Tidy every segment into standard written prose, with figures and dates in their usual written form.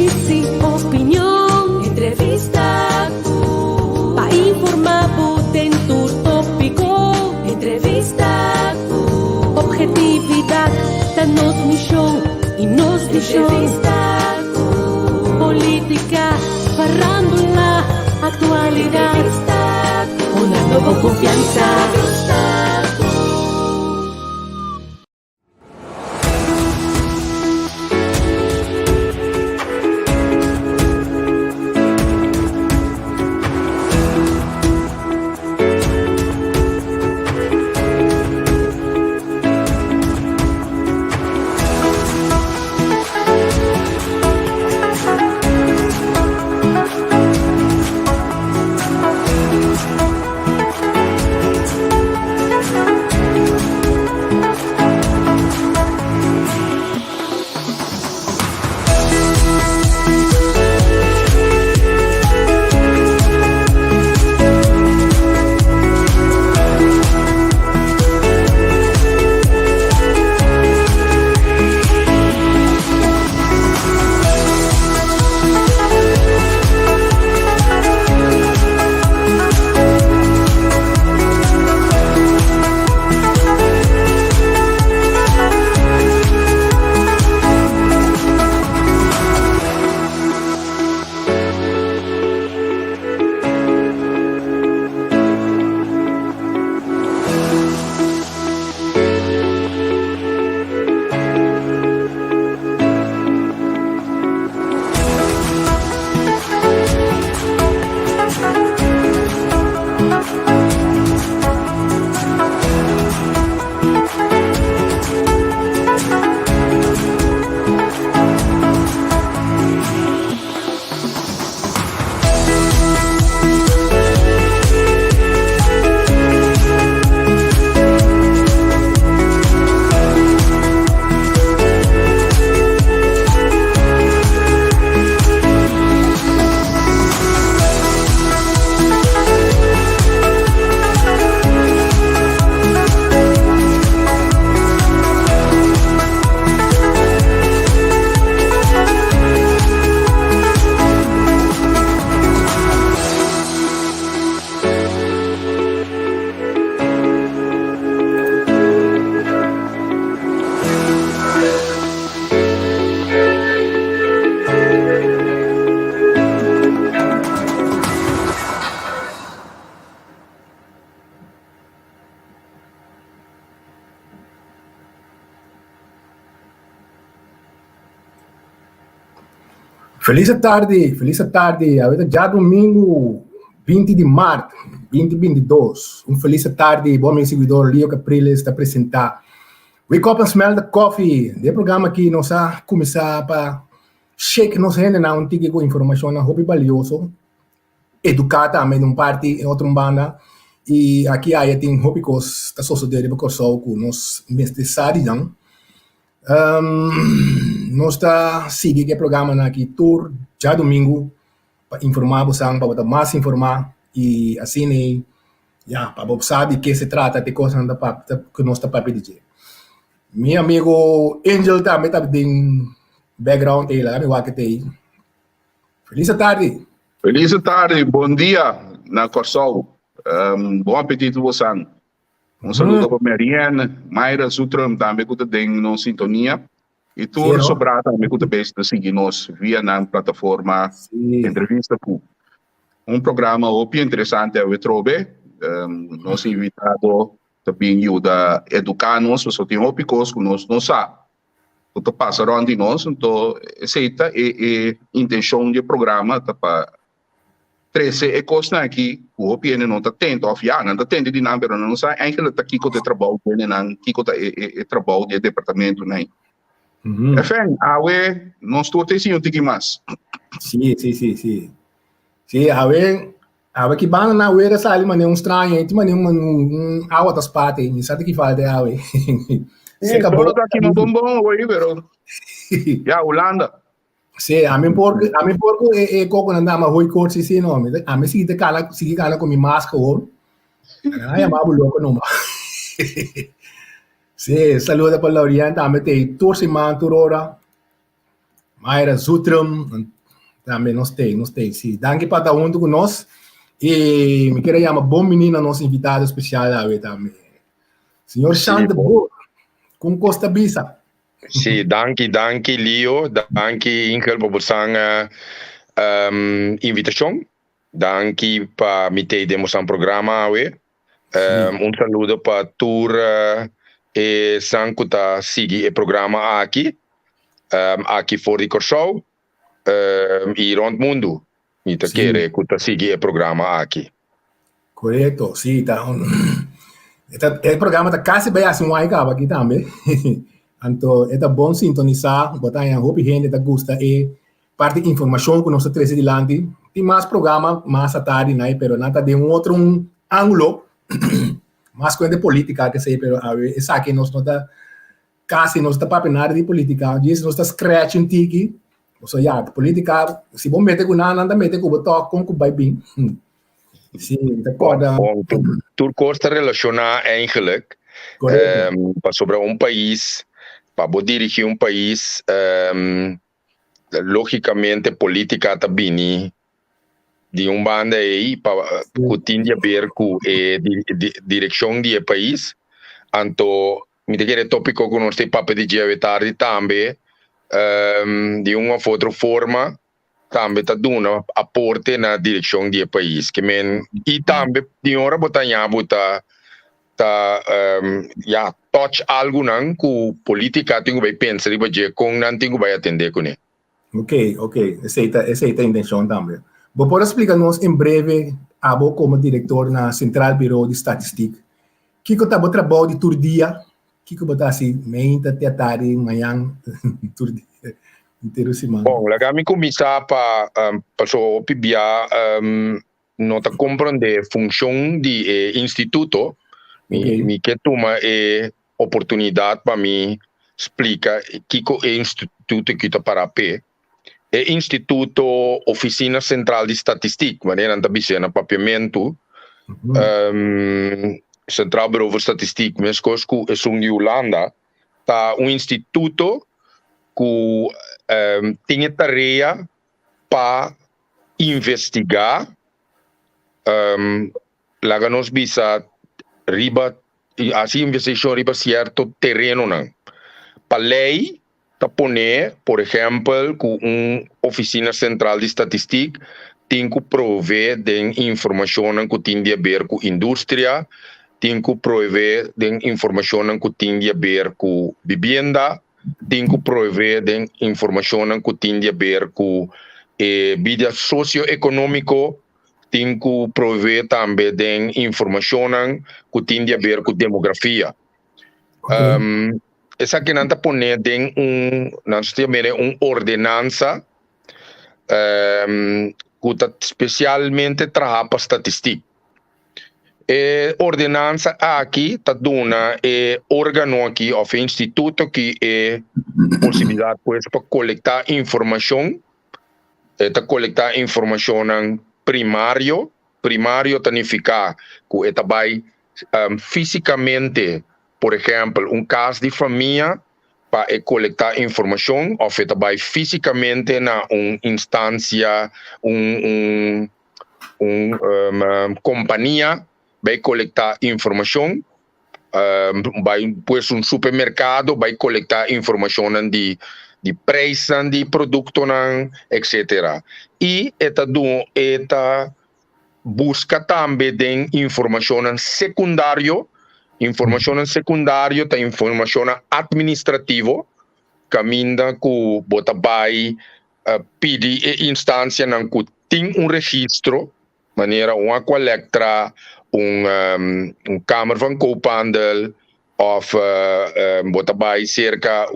Notícia, opinião, entrevista para informar tem tudo tópico. Entrevista objetividade da nosso show e nos show. Política, farándula, atualidade. Una nova confiança. Feliz tarde. Agora já domingo 20 de março 2022. Feliz tarde, bom meu seguidor Leo Capriles está apresentar Wake Up and Smell the Coffee, de programa que nós a começar para shake nos rende na um tique com informação na hobby valioso, educar também num parte em outra banda e aqui aí tem hobby cos está sucedendo porque só com nós mestre não. Nós está seguindo o programa aqui tour já domingo para informar você para mais informar e assim para você saber de que se trata de coisas que nós está para pedir. Meu amigo Angel também está em background aí lá, me vai que tem. Feliz tarde. Feliz tarde, bom dia na Corsol. Bom apetite você. Saludo para Marianne, Mayra Sutram também que tem na sintonia. E tudo sobrar também que está seguindo-nos via na plataforma entrevista com programa muito interessante a trobe. Nós invitado também ajuda a educar-nos, só tem ópicos que nós não sabemos. Tudo passa around nós, então aceita a intenção do programa para 13 é coisa aqui, o opinião não está tendo, não está tendo de nada, não sabe, ainda está aqui com o trabalho, não, aqui com o trabalho do departamento, não. Enfim, nós estamos tendo um pouquinho mais. Sim. Sim, a que banda na uera sai, mas não estranho, tem um água das partes, não sabe o que fala de água. Sim, todo aqui no bombom, pero já Holanda. Sim, a mim porco é coco não dá mais roi cor se não, a mim se cala com minha máscara hoje. Aí é mais louco não. Sim, saluda para Lauriane, também tem torce man turora. Mayra Zutrum, também nós temos, sim. Danke para estar junto conosco. E me queria chamar bom menino, nosso invitado especial também. Senhor Sean de Boer, com Costa Bisa. Sim, danke, Leo, danke, Inkel, por essa invitação. Danke para me ter demonstrado programa. Saludo para tour e sankuta sigi o programa aqui, aqui fora de Corsol e rond mundo. Me te querer que sigi o programa aqui. Correto, sim, tá. O programa está quase bem assim, aqui também. Então, é bom sintonizar, botar em roupa gente que gosta e parte de informação que nós trazemos adiante. Tem mais programa, mais à tarde, né? Pero nada de outro ângulo, mais coisa de política, que sei, pero essa aqui nós não está quase nós está para nada de política. Diz nós está scratching tiki, ou seja, política, se bom meter com nada meter com o toque com o vai bem. Sim, acorda. Tu costa relacionar eigenlijk sobre país. Para dirigir país, logicamente, política também de banda aí para que ver com a direção do país. Então, me tem tópico que nós temos para pedir tarde também, de uma outra forma, também está dando aporte na direção do país. E também, de hora, botar touch algo não que política tenho que pensar e com não tenho que atender com ele. Ok, essa é a intenção também. Vou poder explicar-nos em breve, como diretor na Central Bureau de Estatística, que eu estava trabalhando de todo dia, que eu estava assim, meia até tarde, manhã, todo dia, inteiro semana. Bom, lá que me começar para só pibiar, não tá compreender função de instituto. Me que toma oportunidade para mim explicar que o instituto que está para P. É Instituto Oficina Central de Estatística, maneira não está no papiamento. Central Bureau de Estatística, mas que é de Holanda, tá instituto que tem a tarefa para investigar lá que nós bisa riba assim investigação riba certo terreno não para lei tá poner por exemplo com oficina central de estatística tem que prover de informação que tem a ver com indústria, tem que prover de informação que tem a ver com vivenda, tem que prover de informação que tem a ver com vida socioeconômica, tem que prover também de informação que tem a ver com demografia. Essa aqui não está poner de ordenança que está especialmente trabalha para estatística. Ordenança aqui está dando órgão aqui, ou instituto que é possibilidade para coletar informação, está coletar informação primário significa que está vai fisicamente, por exemplo, caso de família para coletar informação, ou está vai fisicamente na instância, companhia, vai coletar informação, vai pues supermercado, vai coletar informação de preço de produto, etc. E esta busca também de informação secundária, tá informação administrativa, caminha que bota vai pedir instância que tem registro, maneira uma coleta, câmara van koophandel, of bota vai cerca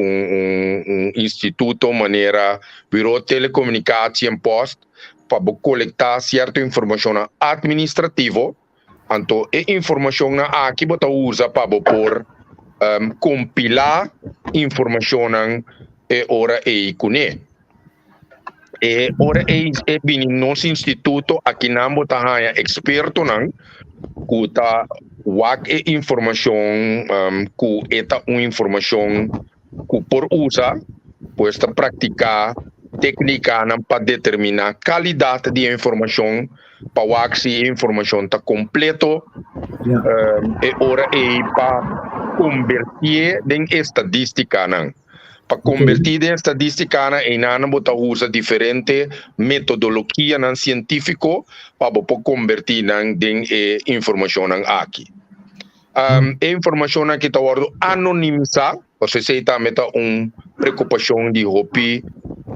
instituto, maneira bureau telecomunicatie en post, para coletar certa informação administrativa. Então, a informação aqui bota usa para por compilar informação e ora conhecer. E ora é bem nosso instituto aqui na bota experto que tá informação que é uma informação que por usar, pues praticar técnica para determinar qualidade de informação, para que a informação está completo, e ora é para convertir em estadística, para convertir em estadística e nana bota usa diferente metodologia científico para convertir em informação aqui. A informação que está anonimizar, você sei também está preocupação de hopi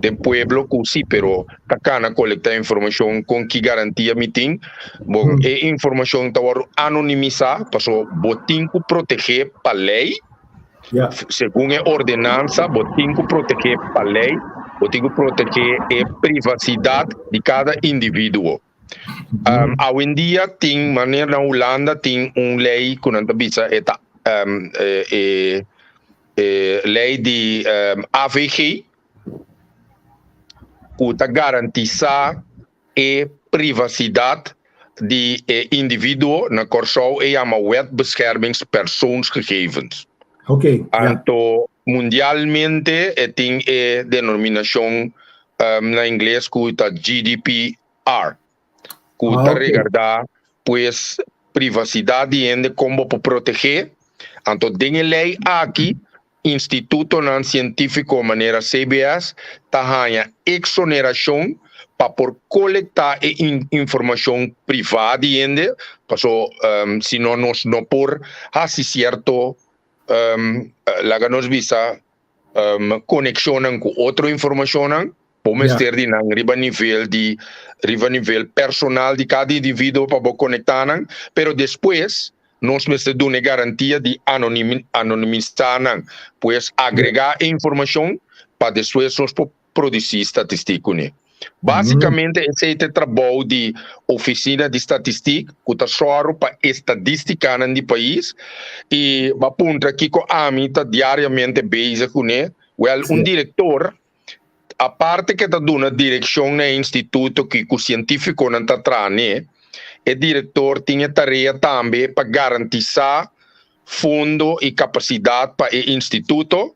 do pueblo que sim, pero takana colectar informação com que garantia mitin. Bom, a informação está anonimizar, passou botin que proteger para lei. Segundo a ordenança, botin que proteger para lei, botin que proteger a privacidade de cada indivíduo. Hoje em dia, tem maneira na Holanda, tem uma lei que não bisa lei de AVG, que está garantizar a privacidade de indivíduo na Corsou e a wet beschermingspersoonsgegevens. Então, mundialmente, tem a denominação na inglês que está GDPR, que está regardar pues privacidade e como para proteger. Então, tem a lei aqui, Instituto Científico maneira CBS, está a exoneração para por coletar informação privada ainda, passou se não nos não por assim certo lá nos visa conexão com outra informação, podemos ter de riba nível personal de cada indivíduo para conectar, pero depois nós precisamos de uma garantia de anonimizar, pois agregar informação para depois nós produzir estatística. Basicamente, esse é o trabalho de oficina de estatística, que está só para estadística no país, e a ponta aqui que a mim está diariamente basic com diretor, a parte que está dando direção no instituto que o científico não está trazendo, o diretor tinha tarefa também para garantizar fundo e capacidade para o instituto.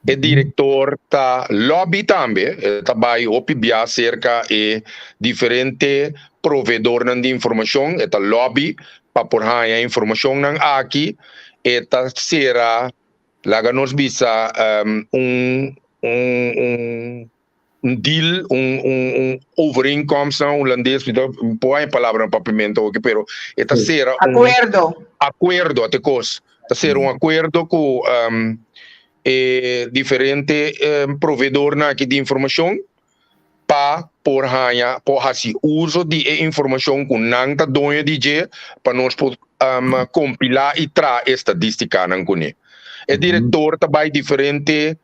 O diretor está lobby também, vai opinar acerca de diferentes provedores de informação, está lobby para pôr a informação aqui, está será, lá nos visa deal, overeenkomst holandês, põe a palavra para pimenta, pero esta será acordo, até coisa, esta será acordo com diferente provedor aqui de informação para por fazer uso de informação com não tá dono de para nós compilar e trazer estadística não com o diretor também diferente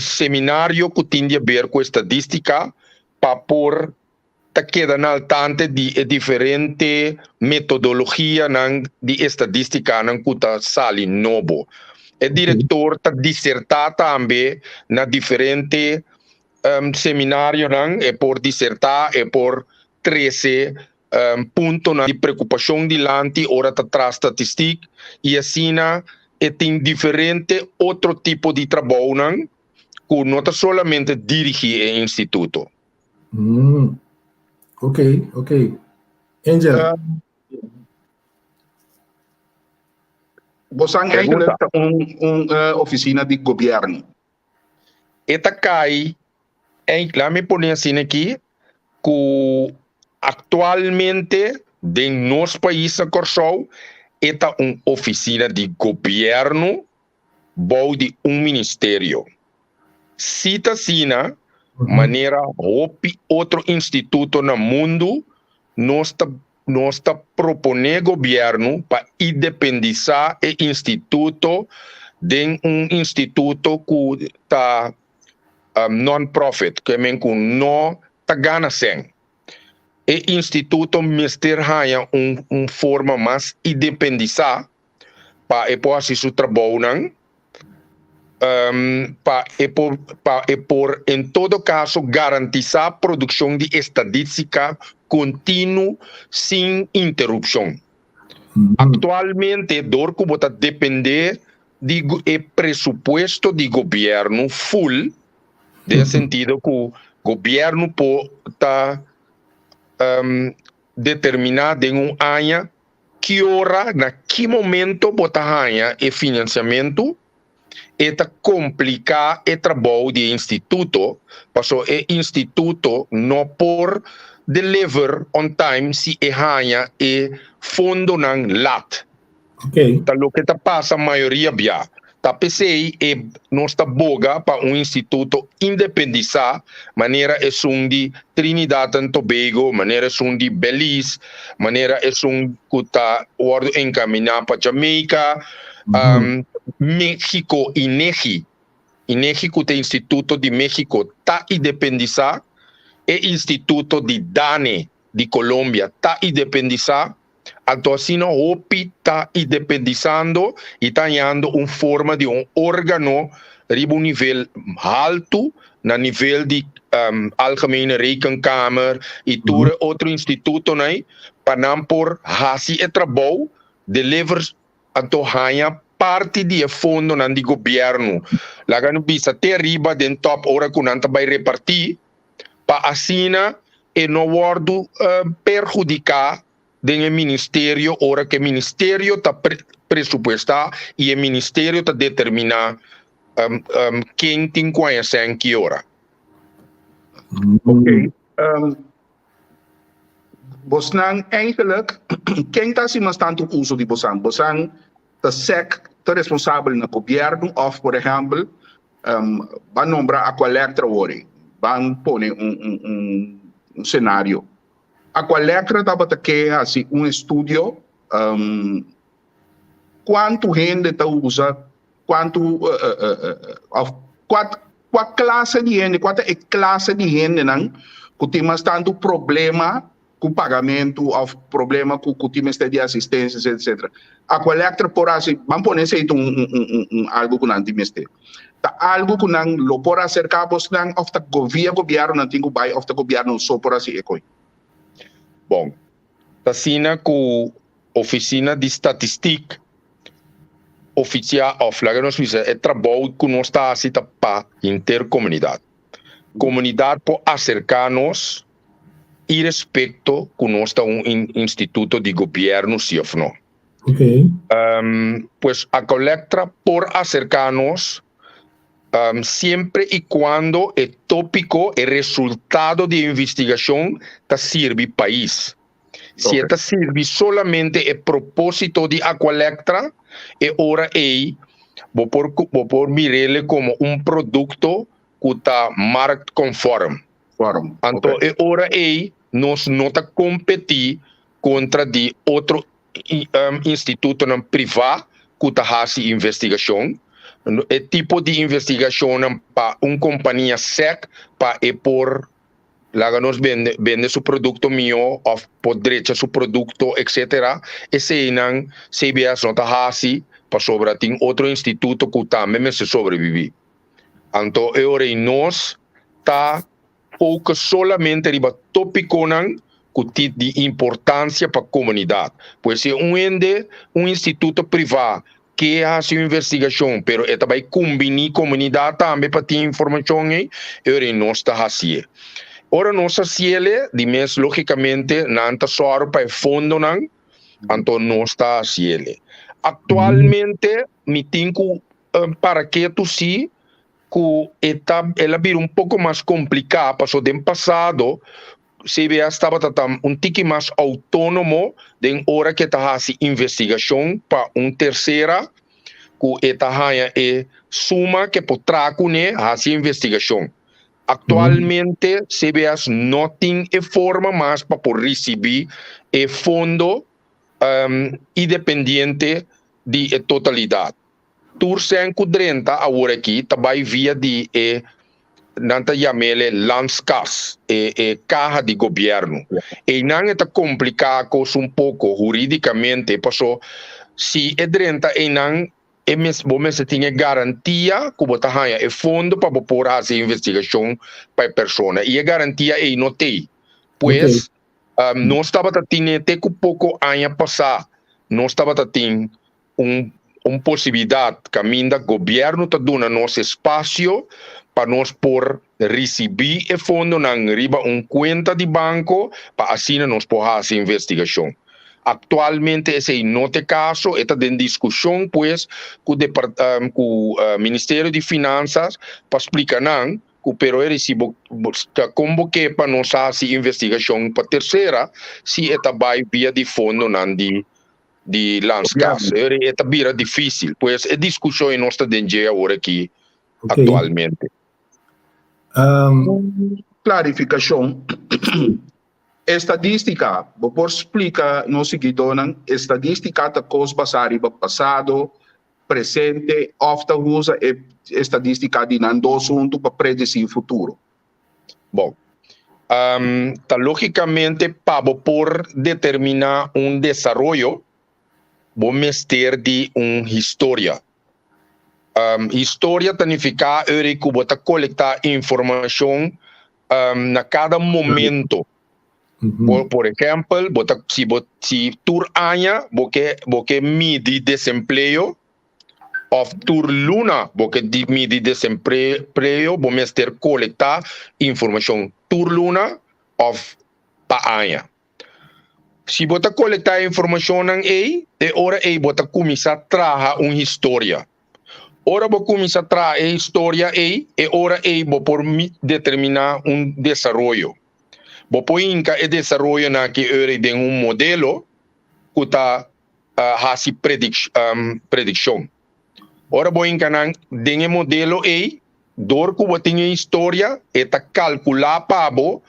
seminário que tem a ver com estadística para por queda na altante de diferente metodologia de estadística não que tá sali novo. O diretor está dissertar também na diferente seminário, por dissertar e por 13 pontos de preocupação de lante, ora está traz estatística, e assim tem diferente outro tipo de trabalho, que não está somente dirigir o instituto. Ok. Angel. Você eigenlijk uma oficina de governo. Esta cai, lá me põe assim aqui, que atualmente, em nosso país, Corsou, esta uma oficina de governo, ou de ministério. Cita sina, maneira, outro instituto no mundo, nós está propondo governo para independizar o instituto de instituto que está non-profit, que não está ganhando sem. O instituto mister uma forma mais independizada para fazer seu trabalho, por em todo caso garantizar a produção de estadística contínua sem interrupção. Atualmente, Dorco está depender do presupuesto de governo full De sentido que o governo pode determinar em ano que hora, na que momento bota ganha e financiamento, e complicar o trabalho do instituto, porque o instituto não por deliver on time se ganha e fundo não lat. Ok. Lo que passa a maioria bia. PCI é nossa boga para instituto independizar, maneira é de Trinidad e Tobago, maneira é de Belize, maneira é que está encaminhar para Jamaica, México e INEGI. INEGI que tem Instituto de México está independizar, e Instituto de DANE de Colômbia está independizar. Então, assim, o OPI está independizando e está dando uma forma de órgão a um nível alto, na nível de Algemene Rekenkamer e todo outro instituto, né, para não por fazer o trabalho, deliver então parte do fundo do governo. Lá não bisa até arriba de top, ora que não vai repartir, para assim, e não wordo perjudicar do ministério, ora que o ministério está pressupostar e o ministério está determinar quem tem conhecimento em que hora. Ok. Bosnan eigenlijk, quem está se tanto uso de Bosnan? Bosnan está está responsável no governo, ou, por exemplo, vai nombrar a Colectra hoje, vai pôr um cenário. A Colectra estava aqui assim estudo quanto gente está usa, quanto qual classe de gente, qual é classe de gente não que tem tanto problema com pagamento, ou problema com o time de assistência, etc. A Colectra por assim, vamos pôr algo que não tem algo que não lo por acercar vos não of the governo não tem que vai of the governo só por assim é coi. Bom, assina com a oficina de estatística oficial of la nos visa é trabalho que nós está assim para intercomunidade. Comunidade por acercar-nos e respeito que nós está instituto de governo sim ou não. Ok. Pues a Colectra por acercar-nos sempre e quando o tópico e resultado de investigação te sirve país. Se te sirve solamente o propósito de a Colectra, e ora vou por mirarle como produto que está market conforme. Então, e ora nós não está competir contra de outro instituto privado que está fazendo investigação. É tipo de investigação para uma companhia SEC para por lá nos vende seu produto meu ou poder seu produto etc. E se não CBS não está fazendo para sobre tem outro instituto que também se sobrevive. Então agora nós está pouco solamente riba tópico que tem de importância para a comunidade. Pois se um instituto privado que faz uma investigação, pero é também combinar comunidade também para ter informação e nós está fazendo. Ora nossa ciele, de mes logicamente não está só para fundo não, então nós está ciele. Atualmente me tenho para que tu sim que ela vira pouco mais complicada, passou do passado. CBS estava um tique mais autônomo de hora que está fazendo investigação para terceira que está fazendo suma que por traco né fazer investigação. Atualmente CBS não tem forma mais para por receber fundo independente de totalidade. Tursen kudrenta agora aqui também via de nanta chamele landskas caja de governo. E não é complicado um pouco juridicamente, porque se é drenta e não você tem garantia que você tem fundo para poder fazer investigação para a pessoa. E a garantia não tem. Pois, nós estava tendo até que pouco ano passado, nós estava tendo uma possibilidade que o governo está dando nosso espaço para nós por receber o fundo na riba conta de banco para assim nós podemos fazer investigação. Actualmente esse não é caso, está em discussão pues com o Ministério de Finanças para explicar não, pero recibo convoquei para nós fazer investigação para terceira se está vai via de fundo não de landskas. Está bem difícil, pues a discussão não está dentro agora aqui actualmente. Clarificação. Estadística, por explicar no seguidor, estadística da coisa basada passado, presente, ofta usa estadística de nando assunto para predizer o futuro. Bom, logicamente, para por determinar desenvolvimento, vamos ter de uma história. História significa que você coletar informação na cada momento. Por exemplo, se tur año você mide desemprego, ou tur luna você mide desemprego, vamos ter coletar informação tur luna ou pa año. Se você coletar informação aí, é hora aí você começar a trazer uma história. Ora você começar a trazer a história aí, é hora aí você por determinar desenvolvimento. Vou pôr em que desenvolvimento na que tem modelo que está fazendo predição. Ora vou encanar tem modelo aí, dor que você tem história, está calcular para você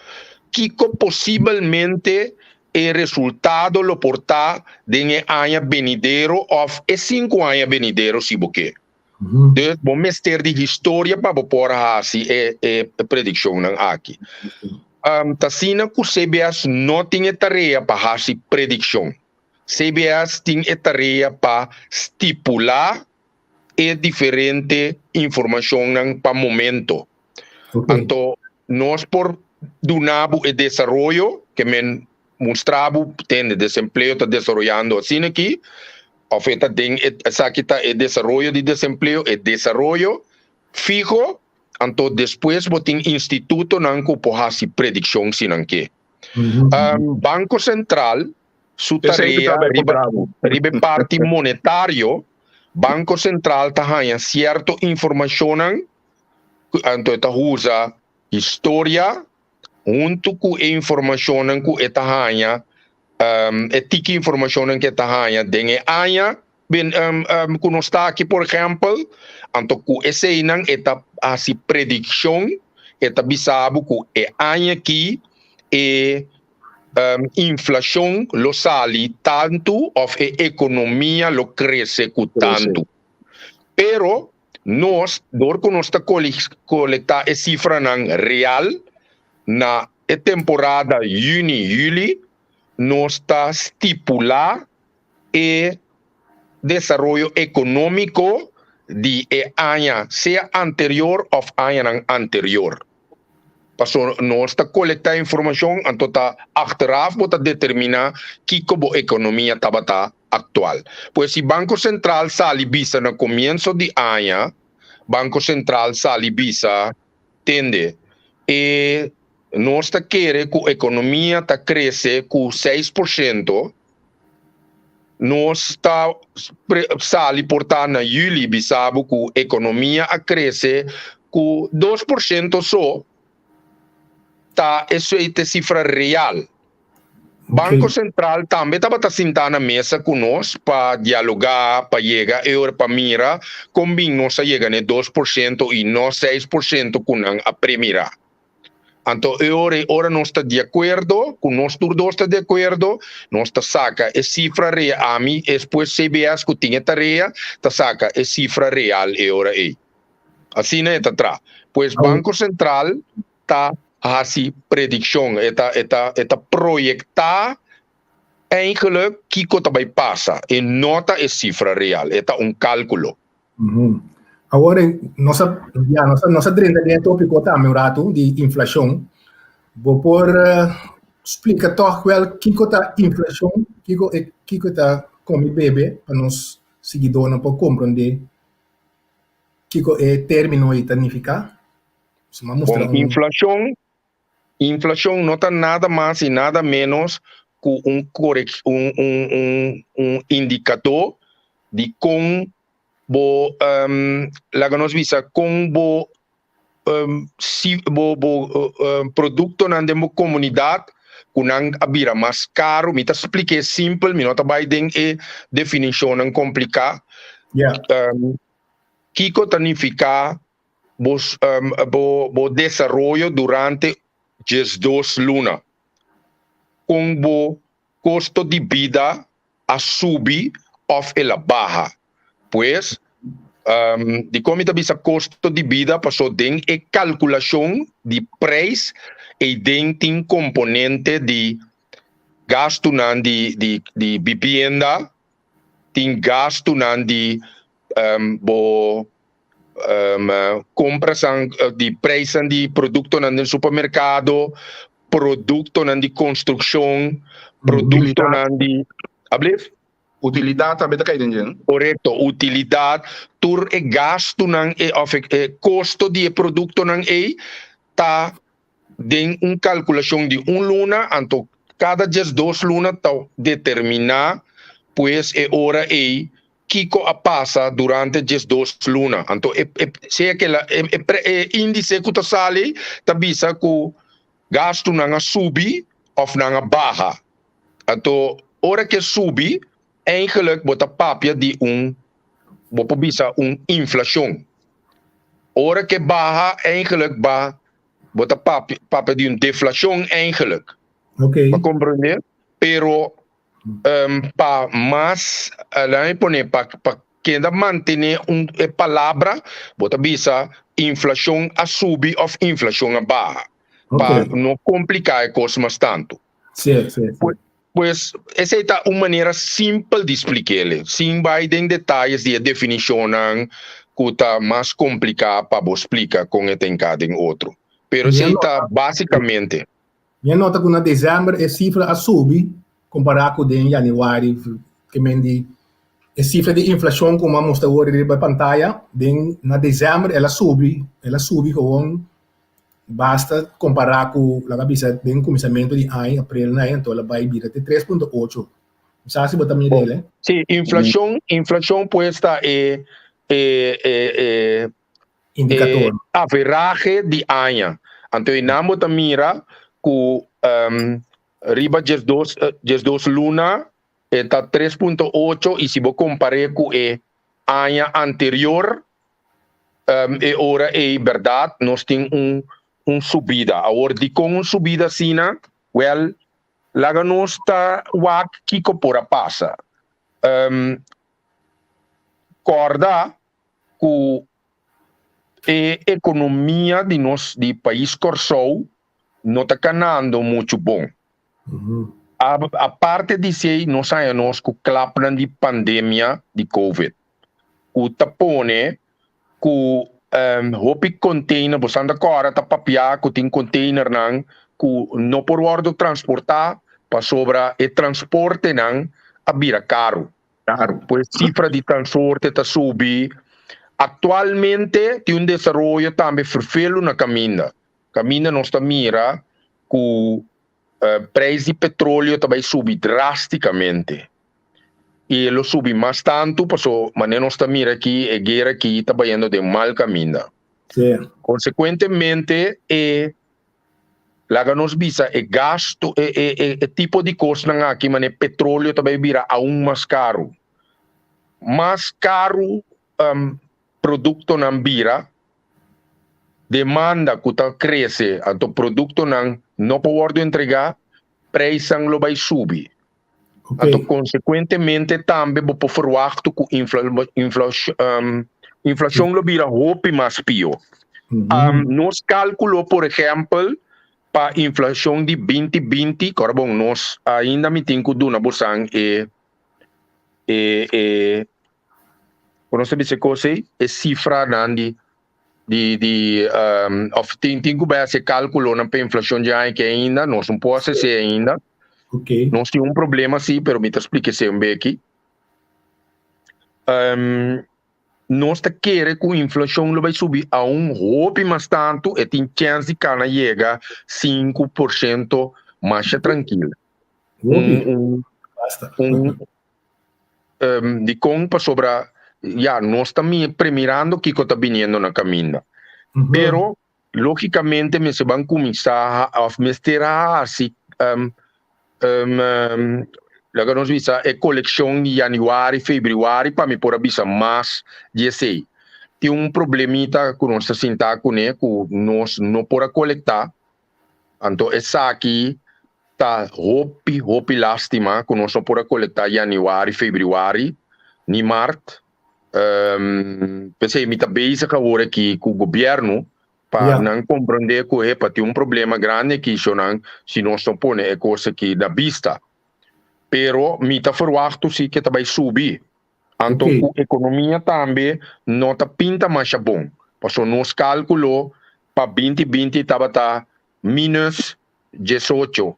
que possivelmente o resultado lo portar de ano venidero ou 5 anos venidero se você quer. Então, vamos ter de história para poder fazer a predição aqui. Tasina que o CBS não tem tarefa para fazer predição. CBS tem tarefa para estipular diferente informação para momento. Então, nós por donar o desenvolvimento que me mostrava tem desemprego está desenvolvendo assim aqui. Oferta tem o desenvolvimento de desemprego, o desenvolvimento fijo. Então, depois, você tem instituto que pode fazer predição. Banco Central, sua tarefa, ribe parte monetário, Banco Central tem certa informação, então, está usa história, junto com a informação que está ganha, etica informação que está ganha, dengue anha, que nós está aqui, por exemplo, então, com esse aí, está a predição, está bisabo que é ano aqui e inflação lo sali tanto ou a economia lo cresce com tanto. Pero nós, dor que nós está coletar a cifra real na temporada junho-julho, nós está estipular o desenvolvimento econômico de ano, seja anterior ou ano anterior. Então, nós está coletar informação, então está achteraf, para determinar que a economia está atual. Pois se Banco Central sali bisa no comienzo de ano, Banco Central sali bisa tende e nós está querer que a economia está crescer com 6%, nós está sali portar na julho bisabo que a economia a crescer com 2% só, tá essa é a cifra real. Banco Central também estava sentado na mesa conosco para dialogar, para chegar para mira, combina nós a chegar a 2% e não 6% com a primeira. Então, agora nós estamos de acordo, com nós todos estamos de acordo, nós estamos saca a cifra real, a mim, depois CBS que tinha tarefa, está saca a cifra real agora aí. Assim é está. Pois Banco Central está fazendo predição, está projetar eigenlijk que vai passar e nota a cifra real, está cálculo. Agora, nossa trend de tópico tá meu rato de inflação. Vou por explica toch wel que tá inflação, que tá como bebê para nos seguidores não pode compreender que é termo e significa. Se me mostrar Com inflação não está nada mais e nada menos que um indicador de como lá nos visa como produto na demo comunidade kunang abira mais caro, me tá expliquei simples, me não tá vai den definição não complicada. Yeah. Kiko tanificar bo desarrollo durante 2 lunas com bo custo de vida a subir ou ela baja. Pues de como bisa custo de vida passou den e calculação de preço e den tem componente de gasto nan de vivienda, tem gasto nan de compras de preço de produto nan supermercado, produto nan de construção, produto nan de utilidade também tá caindo, correto, utilidade, tur e gasto nan custo de produto nan tá den calculação de luna, anto cada 2 lunas tá determinar pues hora Kiko a passa durante 2 lunas. Anto se que índice que sale tá bisa que gasto nan subi of nan baja. Anto hora que subi eigenlijk bota papia de bisa inflação. Hora que baja eigenlijk bota papia de deflação eigenlijk. Okay. ¿Me comprender? Pero para más para que ainda mantener palavra bota bisa inflação a subir ou inflação a baja. Para não complicar a coisa mais tanto. Sim. Pues essa é uma maneira simples de explicar, sem vai em detalhes de definição que está mais complicada para você explicar com em cada outro. Pero se está basicamente. Minha nota que na dezembro a cifra a subir comparado com em janeiro, que mendi a cifra de inflação como a mostra agora na pantalla, na dezembro ela sube com basta comparar com a cabeça do começamento de ano, abril, então ela vai vir até 3,8. Sabe se botar minha dele? Sim, inflação pode estar indicador. Average de ano. Então, namo ta mira que riba 2 luna está 3,8 e se você comparar com o ano anterior, ora é verdade, nós temos subida. Agora, com subida assim, well, lá nós está Kiko por a passa. Corda que a economia de nosso país Corsou não está ganhando muito bom. A parte de ser, nós sabemos que o claplan de pandemia de Covid, o tapone, que hopi container, você anda agora, tá papiar, que tem container nang, que não por ordem transportar, para sobra e transporte nang, a vira caro. Pois cifra de transporte tá subir. Atualmente, tem desenvolvimento também ferfelo na caminha. Caminha nós tá mira que o preço de petróleo também subir drasticamente. E ele subi mais tanto, passou, mas nós está mira aqui, a guerra aqui está indo de mal caminho. Sim. Consequentemente, lá nos visa e gasto, tipo de coisa aqui, mas petróleo também vira aún mais caro. Mais caro produto não vira, demanda que está cresce, então produto não pode entregar, preço não vai subir. Okay. Então, consequentemente, também vou verwachten que inflação lo vira hopi mais pior. Nós calculamos, por exemplo, para a inflação de 2020, bom, nós ainda me temos que dar uma bolsa nós sabemos que é cifra tem que ser cálculo para a inflação já que ainda, nós não podemos ser ainda. Okay. Nós temos problema, sim, mas me explique se aqui. nós te quer que a inflação vai subir a hope mais tanto e tem chance de cana chega 5% mais tranquila. Basta. De compra sobre nós estamos premiando que está vindo na caminho. Pero logicamente me se van começar a mestrar se Laga nos visa é coleção de januário, fevereiro para me por avisa mais de sei. Tem problemita que nós sentar com ele, que nós não podemos coletar. Então essa aqui tá hope lástima que nós não podemos coletar januário, fevereiro, nem março. Pensei me tá bezig agora aqui com o governo para não compreender que é para ter problema grande que se nós não põe é coisa que da vista. Pero me tá verwacht sim que vai subir. Então a economia também não tá pinta mais bom. Porque nós calculou para 2020 estava minus 18%.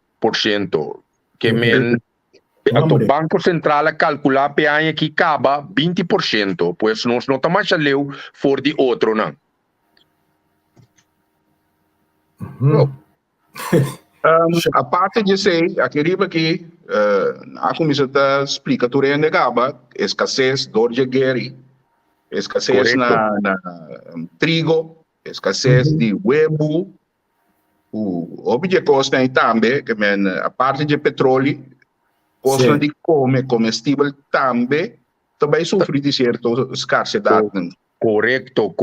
Que o Banco Central calcular que aqui acaba 20%. Pois nós não tá mais leu for de outro não. A parte de sei, aquele aqui, a comissão explica tudo em negaba, escassez de guerra, escassez na trigo, escassez de huevo, o objeto costa aí também, que a parte de petróleo, costa de comestível também sofre de certa escassidade. Correto.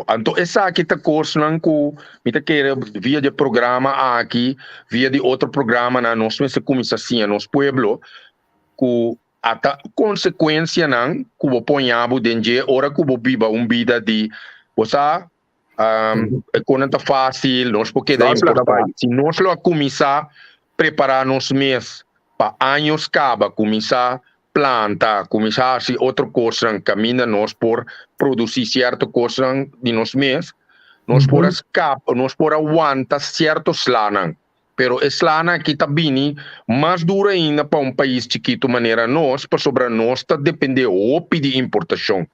Então, essa aqui está cursando com, me quer via de programa aqui, via de outro programa na nossa começa assim, nosso pueblo, com a consequência não, que o ponhabo dentro, hora que o viva vida de, você, quando está fácil, nós porque é importante. Se nós lo começar a preparar nos meses para anos acaba, começar planta, começar a outra coisa, caminha nós por produzir certa coisa de nos meses, nós por escapar, nós por aguantar certos slana. Pero slana aqui está bem mais dura ainda para país chiquito maneira nós, para sobre nós está depender de importação.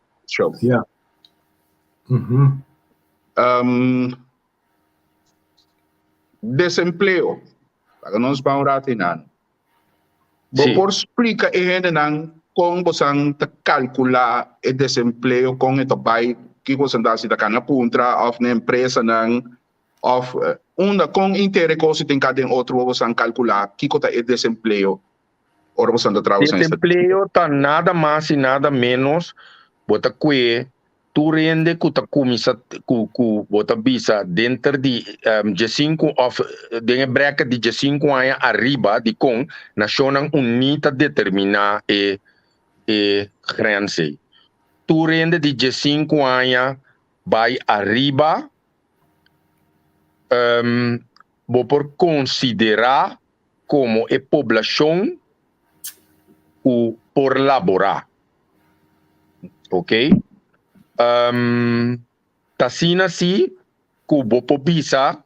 Desempleo, para nós vamos ratinar. Por explica como você calcula o desemprego com o trabalho que você dá se da cana puntra ou na empresa ou com interesse tem cada outro você calcular que é o desemprego ou você está trabalhando. Desemprego tá nada mais e nada menos bota que tu rende que tu começa com bota visa dentro de 5 of de bracket de 5 anos arriba de com Nações Unidas determinar e grenze. Tu rende de 5 anos vai arriba vou por considerar como a população por laborar. Ok? Tasina si que vou por visa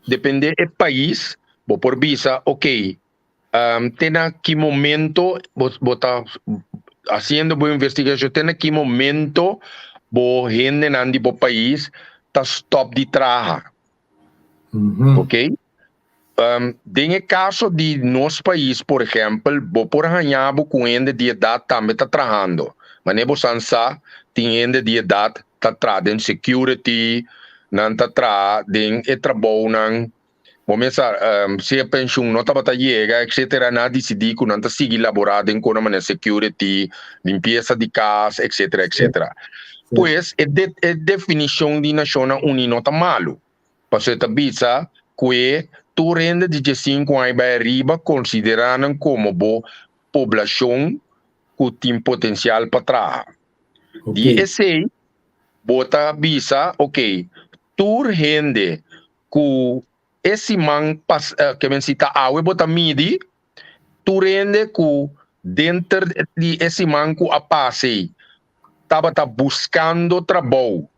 depende do país vou por visa ok tem que momento vou tá fazendo boa investigação tem que momento vou gente nandi bo país tá stop de trabalhar ok tem caso de nosso país por exemplo vou por ganhar com gente de idade também tá trabalhando mas nem você sabe tem gente de idade tá trabalhando security não tá trabalhando e trabalhando vamos se a pensão não tá para chegar etc não decidir que não tá seguir laborando em como maneira security limpeza de casa etc pois a definição de Nações Unidas não tá malo porque tá bisa que tu rende de 5 anos para arriba considerando como boa população que tem potencial para trabalhar. De esse, bota visa, ok, tu rende que esse man que me cita a bota midi, tu rende que dentro de esse man que a passe, estava buscando trabalho,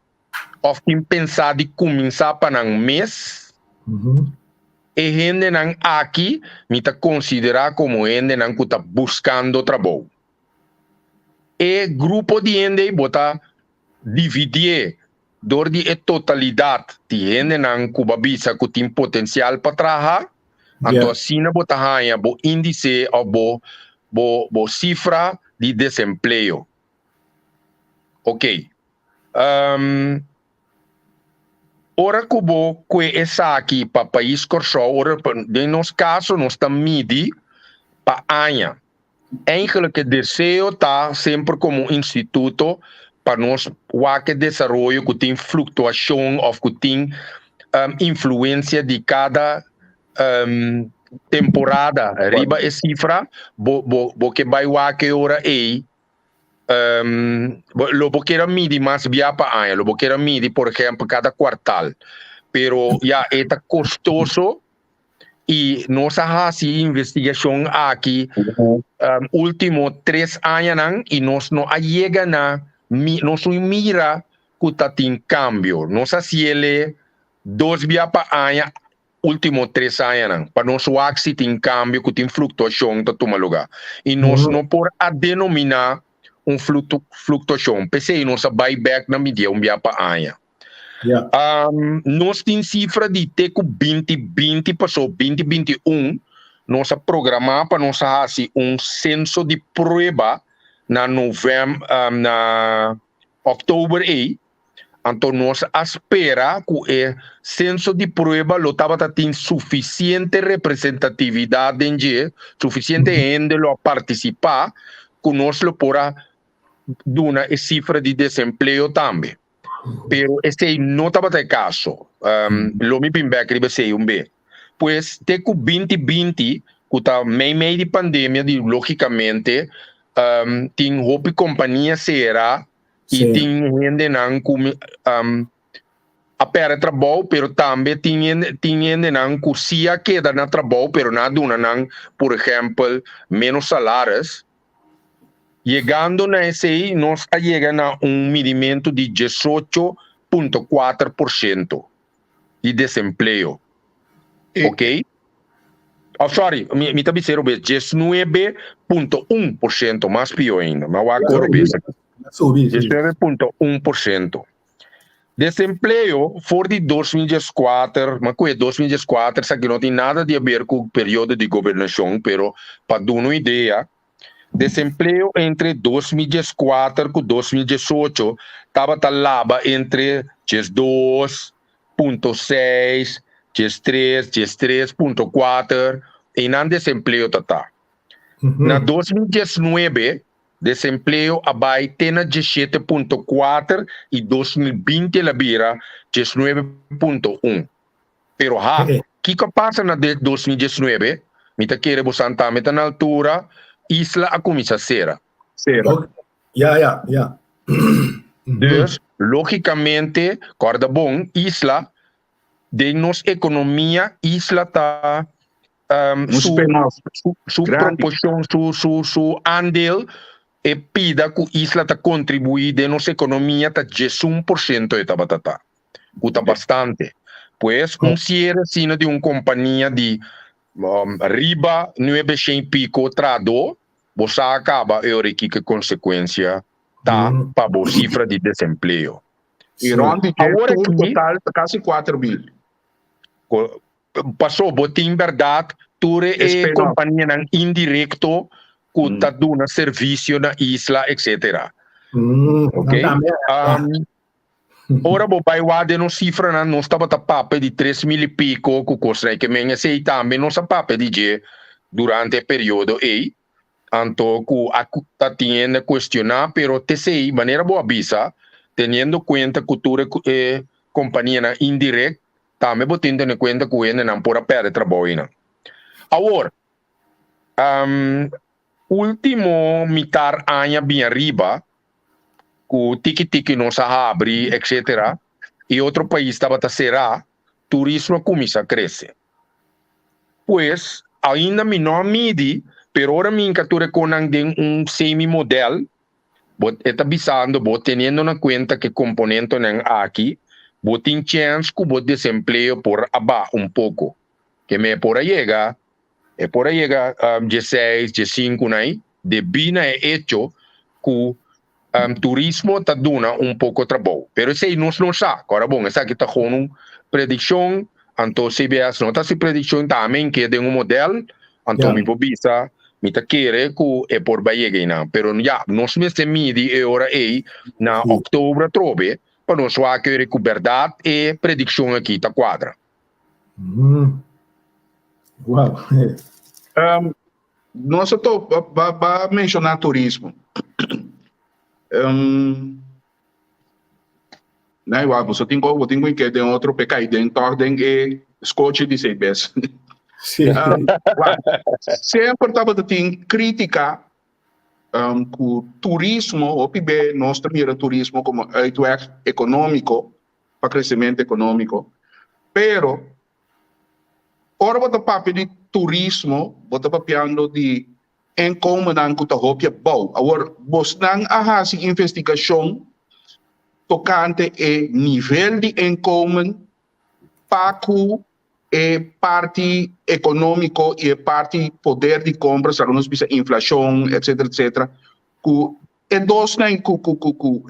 ou tem pensado de começar para um mês, e gente não aqui me está considerar como gente não que está buscando trabalho. E grupo de gente bota dividir door die totalidade die gente nan kubabisa ku tem potencial para trabalhar, então assim na bota hanha bo índice ou bo cifra de desemprego. Ok. Ora kubo que essa aqui para país corso, ora de nos caso nós estamos midi para anha. Eigenlijk het deseo está sempre como instituto para nós que desenvolver que tem flutuação ou que tem influência de cada temporada. Riba é cifra, bo que vai que ora é lo quero medir mais via para ano, lo quero medir, por exemplo, cada quartal. Pero já é custoso e nossa investigação aqui último 3 anos e nós não chega na nós mira que está tem cambio. Nossa ciele 2 via para ano último 3 anos para nós se tem cambio que tem flutuação da toma lugar. E nós não por a denominar flutuação. Pensei nossa buyback na mídia via para ano. Nós temos cifra de teco 2020 passou 2021 nós programar para nós fazer censo de prova na novembro na outubro aí então nós espera que o censo de prova lo tava tem suficiente representatividade suficiente gente lo participar que nós lo pora dar a cifra de desemprego também. Pero este não estava de caso. Lo me pinback riba sei B. Pues teco 2020, que tá meio de pandemia, logicamente, tem roupa companhia será e tem gente não como a pera trabalho, pero também tem gente não que se queda na trabalho, pero na duna não, por exemplo, menos salários. Chegando na esse, nós chegamos a medimento de 18,4% de desemprego. Ok? Oh, sorry, me está dizendo 19,1%, mais pior ainda. Mas agora 19,1%. Desemprego for de 2014, mas com 2014, isso aqui não tem nada a ver com o período de governação, pero para dar uma ideia, desemprego entre 2014 e 2018 estava talaba entre 2,6, 3, 3,4 e não desemprego tá. Na 2019 desemprego abai tena 17,4 e 2020 la bira 19,1. Pero que passa na 2019? Mita querer bosantar meta na altura Isla a começar a ser. Dus, logicamente, corda bom, Isla, de nossa economia, Isla está sua proporção, sua andel, e pida que Isla está contribuir de nossa economia está 11% de tabatata. Custa bastante. Pues, cierre sino de uma companhia de riba 900 pico trado, você acaba que consequência tá para a cifra de desemprego. E onde agora total quase 4 mil. Passou, botem verdade, tudo é companhia indireto que está dando serviço na isla, etc. Ok? Ora, vai lá de uma cifra, não estava tapado de 3 mil e pico, que costa que me sei também, não estava de durante o período aí, então, que está tendo questionar, pero te sei, maneira boa visa, tendo conta que tu companhia indireta, também vou tendo em conta que ele não pode perder trabalho. Agora, último mitad ano bem arriba, o tiki-tiki não se abre, etc. E outro país estava a será, turismo começa a crescer. Pois, ainda me não mide, pero ora me encatura com semi-modelo, está avisando, tendo na conta que componente aqui, tem chance que o desemprego por abaixo pouco. Que me por aí chega, 16, 15, né? De bina é hecho que turismo está dando pouco trabalho. Pero isso nós não sabe. Agora, bom, essa aqui está com uma predição, então CBS não está se predição também que tem modelo, então me pobisa, me está querer que é por Bahia, não. Pero já, nós mesmo midi agora aí, na outubro, trobe, para nós vai querer que verdade e predição aqui está quadra. Uau. Nós estou para mencionar turismo. Não, você tem que ter outro pecado dentro de escote de CBS. Sempre estava tem crítica com o turismo, o PIB, nós mira turismo como atuar econômico, para crescimento econômico, pero ora você papo de turismo, você papiando de encomendar que tá roupa bom. Agora, você não há investigação tocante o nível de encomenda para a parte econômica e a parte poder de compra, se nós visa inflação, etc, etc. E dos nem que o povo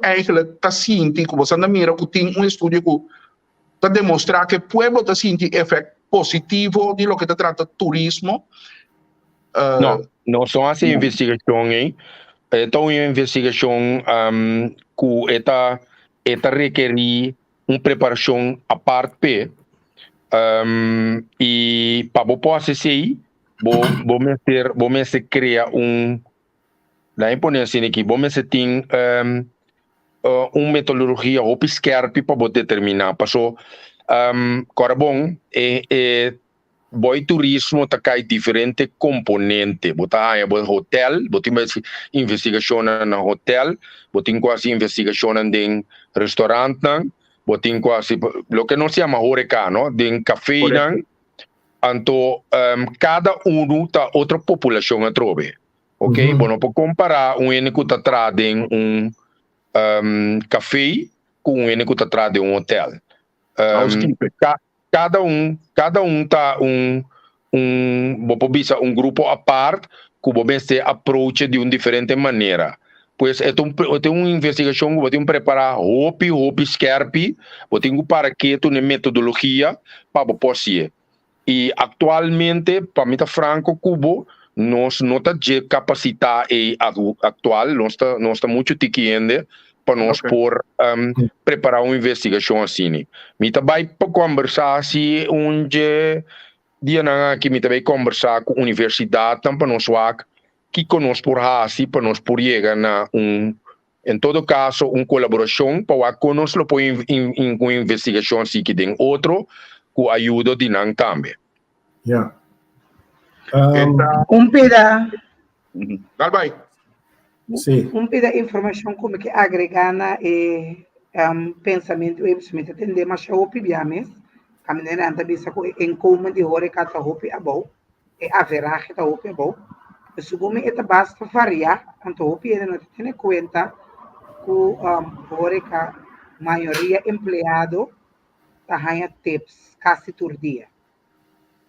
eigenlijk está sentindo, que você não mira que tem estudo que está demonstrar que o povo está sentindo efeito positivo de lo que se trata de turismo. Não são as investigações, então uma investigação que está requerir uma preparação à parte e para você ser vamos criar na imponência aqui, vamos ter uma metodologia ou scarpe para determinar, passou agora bom boi turismo tá cai diferente componente botar hotel botar investigação na hotel botar quase investigação em restaurante botar quase lo que não se chama horeca no em café então cada tá outra população a trobe ok bom para comparar único tá trazendo café com único tá trazendo hotel cada um tá um grupo à parte que você se approach de uma diferente maneira. Pois é uma investigação que você preparar hopi scarpe, você tem para que uma metodologia para você. E atualmente, para mim tá franco, Cubo, nós não tá de capacidade atual, nós tá muito tiquiende para nós por preparar uma investigação assim. Me também para conversar se onde dia na que me também conversar com a universidade para nós que conosco por assim para nós por chegar na em todo caso uma colaboração para conosco por uma investigação assim que tem outro com ajuda de não também. Yeah. Peda. Vai. Sim. Peda informação como que agregar na pensamento e absolutamente atender mas o pibiames a maneira anda bisa com encomenda de hora cada roupa é bom e haverá que tá roupa é bom o segundo é basta variar então roupa ele não tem conta com hora que maioria empregado tá ganha tips quase todo dia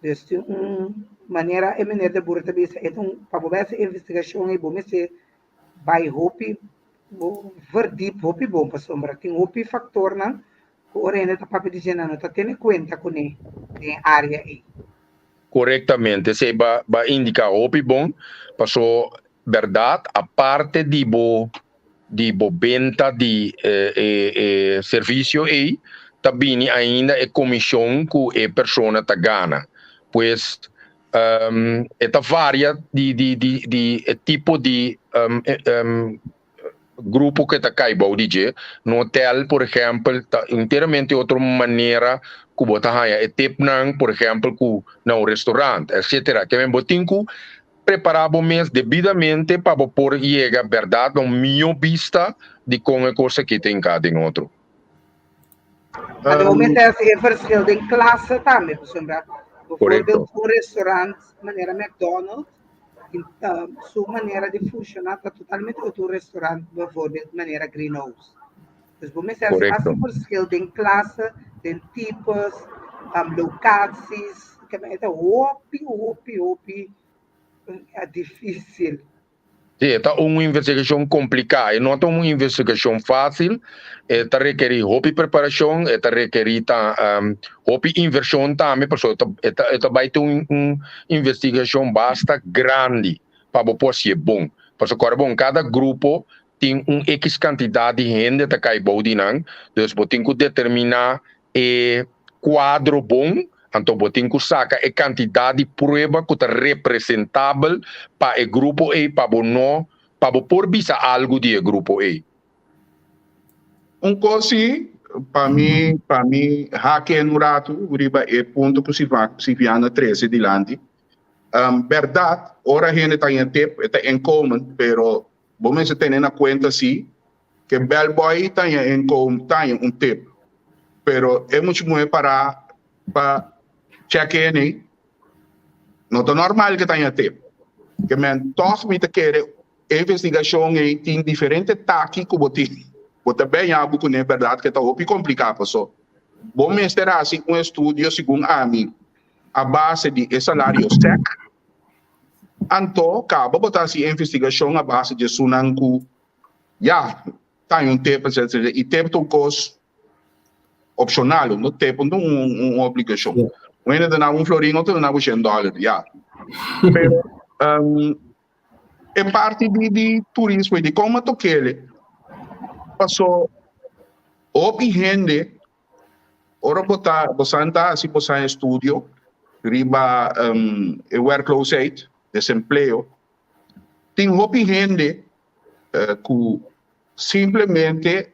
então maneira é maneira de burta bisa então para essa investigação é bom se vai roupa verdiep roupa bom para sombra tem roupa factor não o orena tá para dizer não tá tendo conta com ele tem área aí corretamente se vai indicar roupa bom passou verdade a parte de venda de serviço aí também ainda é comissão que a pessoa tá ganha pois esta varia de tipo de grupo que está caibo DJ no hotel por exemplo tá inteiramente outra maneira que você haya tipo não por exemplo que no restaurante etc que me botinco preparado mesmo devidamente para por chegar verdade um minha vista de como é coisa que tem cada em outro mas momento é assim versão de classe também por exemplo correto um restaurante maneira McDonald's sua maneira de funcionar está totalmente outro restaurante, por maneira greenhouse. Então, vamos fazer assim por skill de classe, de tipos, locações, que é hopi, é difícil. Sí, esta uma investigação complicada, não é uma investigação fácil, esta requer hobby preparação, esta requer hobby inversão também, porque esta vai ter uma investigação bastante grande para poder ser bom. Porque agora, cada grupo tem X quantidade de gente que cai bom de não, então você tem que determinar quadro bom. Então, você tem que sacar a quantidade de prova que é representável para o grupo A, para por visa algo de grupo A. Coisa, para mim, hake no rato, riba é ponto que se via na 13 dilante. Verdade, ora a gente tem tempo, é em comum, pero vamos ter na conta sim, que Bellboy tem em comum, tem tempo, pero é muito bom para check-in, não é normal que tenha tempo. Que men toch met querer investigação e tem diferentes taques que você bem algo que é verdade que está muito complicado só. Bom mestre assim estudo segundo a mim a base de salário sec. Então, acaba botar assim investigação a base de sunanku. Tem tempo e tempo um custo opcional, não tempo uma obrigação. Quando não florinho, não dá $100, Pero é parte de turismo, de como toquele. Passou, houve gente, ora botar, se você em estúdio, riba workload aid, desemprego, tem houve gente que simplesmente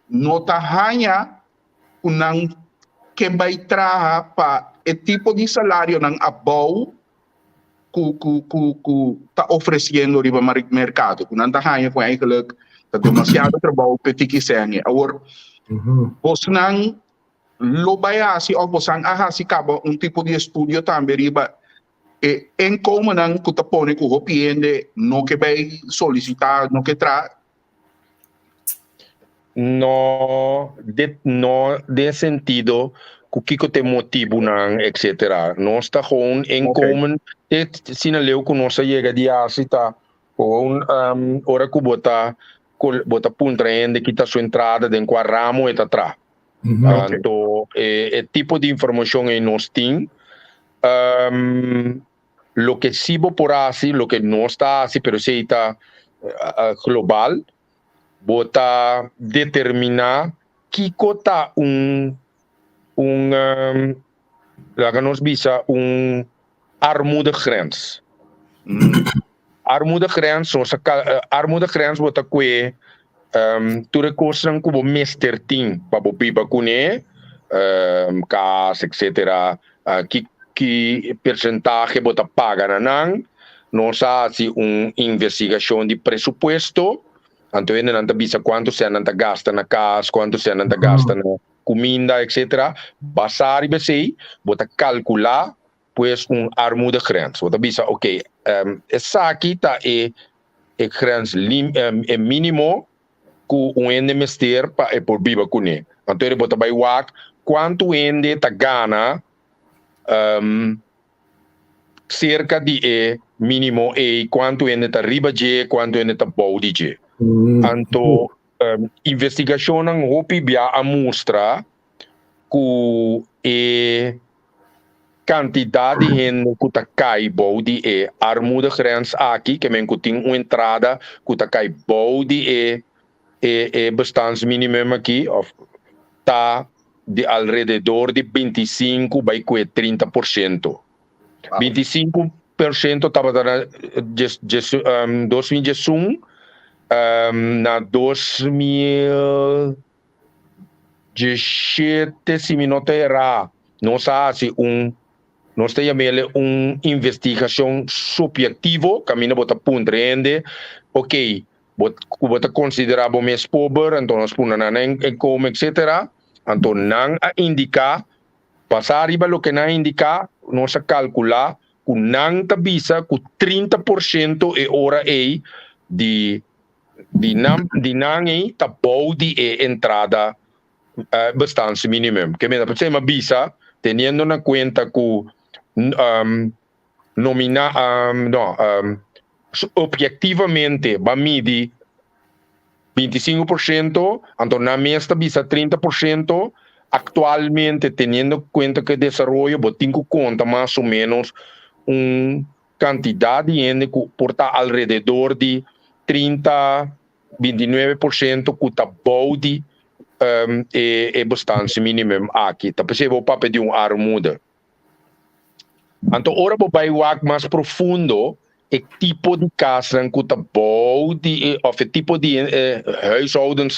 não está ganhando que vai trabalhar para o tipo de salário não above que está oferecendo no mercado. Não está ganhando com eigenlijk demasiado trabalho para ti que seja. Agora, você não lo vai assim ou você não acaba tipo de estudo também riba em como não que está pondo que o cliente não que vai solicitar, não que traz. No de sentido que te motivo não, etc. Nós está gewoon em comum, sinaleu que nós chega de asita, gewoon ora que bota punta ainda que está sua entrada dentro do ramo e atrás. Então, tipo de informação em nós tem, lo que se por assim, lo que não está assim, pero se está global. Bota determinar que cota lá nos visa armoede grens. Armoede grens, armoede grens bota que tu recursos como meester team para pipa cune, cas etc. Que percentagem bota paga nan, nós assim investigação de presupuesto. Então, ele não bisa quanto se não gasta na casa, quanto se não gasta na comida, etc. Basar e base, bota calcular, pues armoede grens. Bota bisa, ok, essa aqui tá grens mínimo que ende mester para por biba cune. Então, ele bota by wak, quanto ende tá gana cerca de mínimo quanto ende tá riba de, quanto ende tá body de. Então, investigação não hopi a mostra que quantidade de gente que está caindo de armoede grens aqui, que men tem uma entrada que está caindo de bestandsminimum aqui, está de alrededor de 25 by 30%. 25% estava dando 2021 na 2017, se me não errar, nós fazemos nós temos investigação subjetiva, caminho bota ponto rende, ok, bota considerável mais pobre, então nós põe em como, etc. Então não indica, passar arriba o que não indica, nós calcular, que não visa que 30% é hora de nangi tá bom de entrada bastante mínimo. Que me dá para uma visa, teniendo na conta que objetivamente va medir 25%, entonces na mesta bisa 30%, actualmente teniendo en cuenta que el desarrollo botinco conta más o menos una cantidad de gente que porta alrededor de 30-29% que está body é bastante mínimo aqui. Tá percebendo o papel de armuda. Então, ora vai mais profundo é tipo de casa que está bom, ou tipo de huishoudens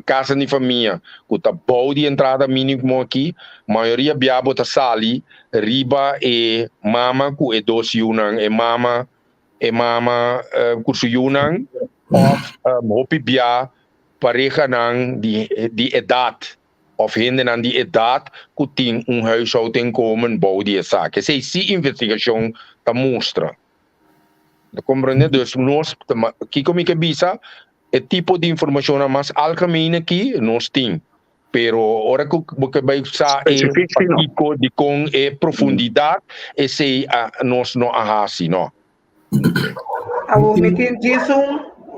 casa de família que está bom de entrada mínimo aqui. A maioria biabo tá sali, riba e mama que é 2 yunan, e mama curso yunan, hopi bia pareja nang die edad of gente nang die edad que tem huishouden komen bouw die zaken. Essa investigação ta mostra. Da compreende? Dus nós aqui como que bisa é tipo de informação mais algemene aqui nós tem. Pero ora que vai sa é tipo de com profundidade esse nós não ahasi, não. Me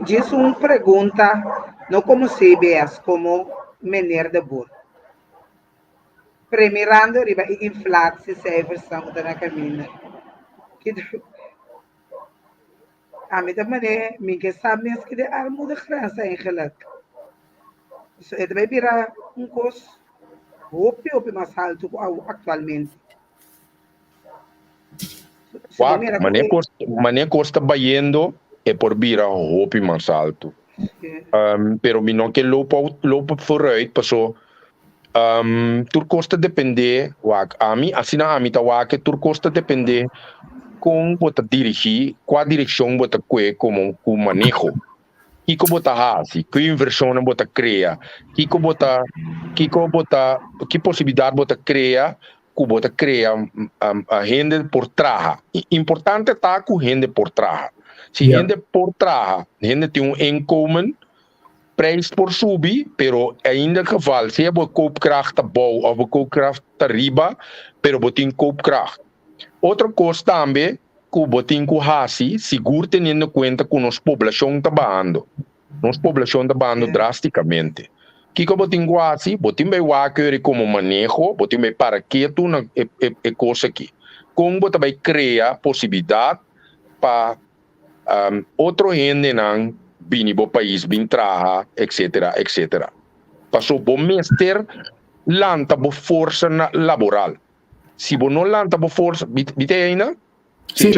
diz pergunta, não como CBS, como meneer de Boer. Primeirando, riba inflatiecijfers staan na caminho. Met de manier, minke sabe que de armoede grens eigenlijk. So, het vai virar kost hoop mais alto atualmente. Mané costa baiendo é por vira hoop mais alto. Pero mi non che lopo vooruit, passou tur costa depende assina ami tawake tur costa depende com bota dirigir qual direção bota como manejo que bota hasi que inversão bota cria que possibilidade bota cria que bota cria a gente por trás importante tá com gente por trás se gente por trás gente tem inkomen prijs por subir, pero ainda geval, se je koopkracht te bouw of koopkracht te riba, pero botin koopkracht. Outra coisa também, que botin ku hasi, seguro tendo em conta que nossa população está bajando. Nossa população está bajando drasticamente. Que botin ku hasi, botin vai waker como manejo, botin vai para quieto na coisa aqui. Como botin vai criar possibilidade para outro gente não bini bo país bin traha etc. Passou bom mester lanta bo força laboral. Se bo não lanta bo força, bite ainda? Sim.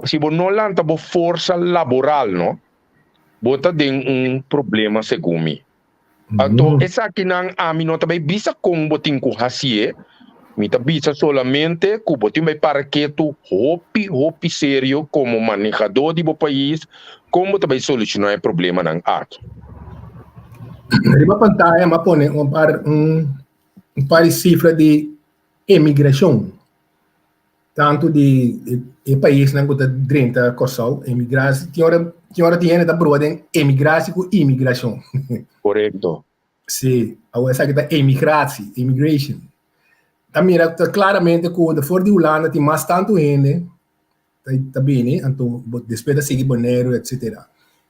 Se bo não lanta bo força laboral, não? Bota den problema segundo. Então essa aqui não a mim não também bisa com botin com hasie. Mita bisa solamente que botin vai para que tu hopi sério como manejador de bo país. Como também solucionar o problema não aqui? Riba pantalla, mas põe par de cifra de imigração. Tanto de país não que dentro corsal, imigração. Tinha hora tinha da broa de imigração com imigração. Correto. Sim, agora essa aqui da immigration. Também claramente que de fora de Holanda tem mais tanto gente. Tá bem, então depois de seguir Bonaire, etc.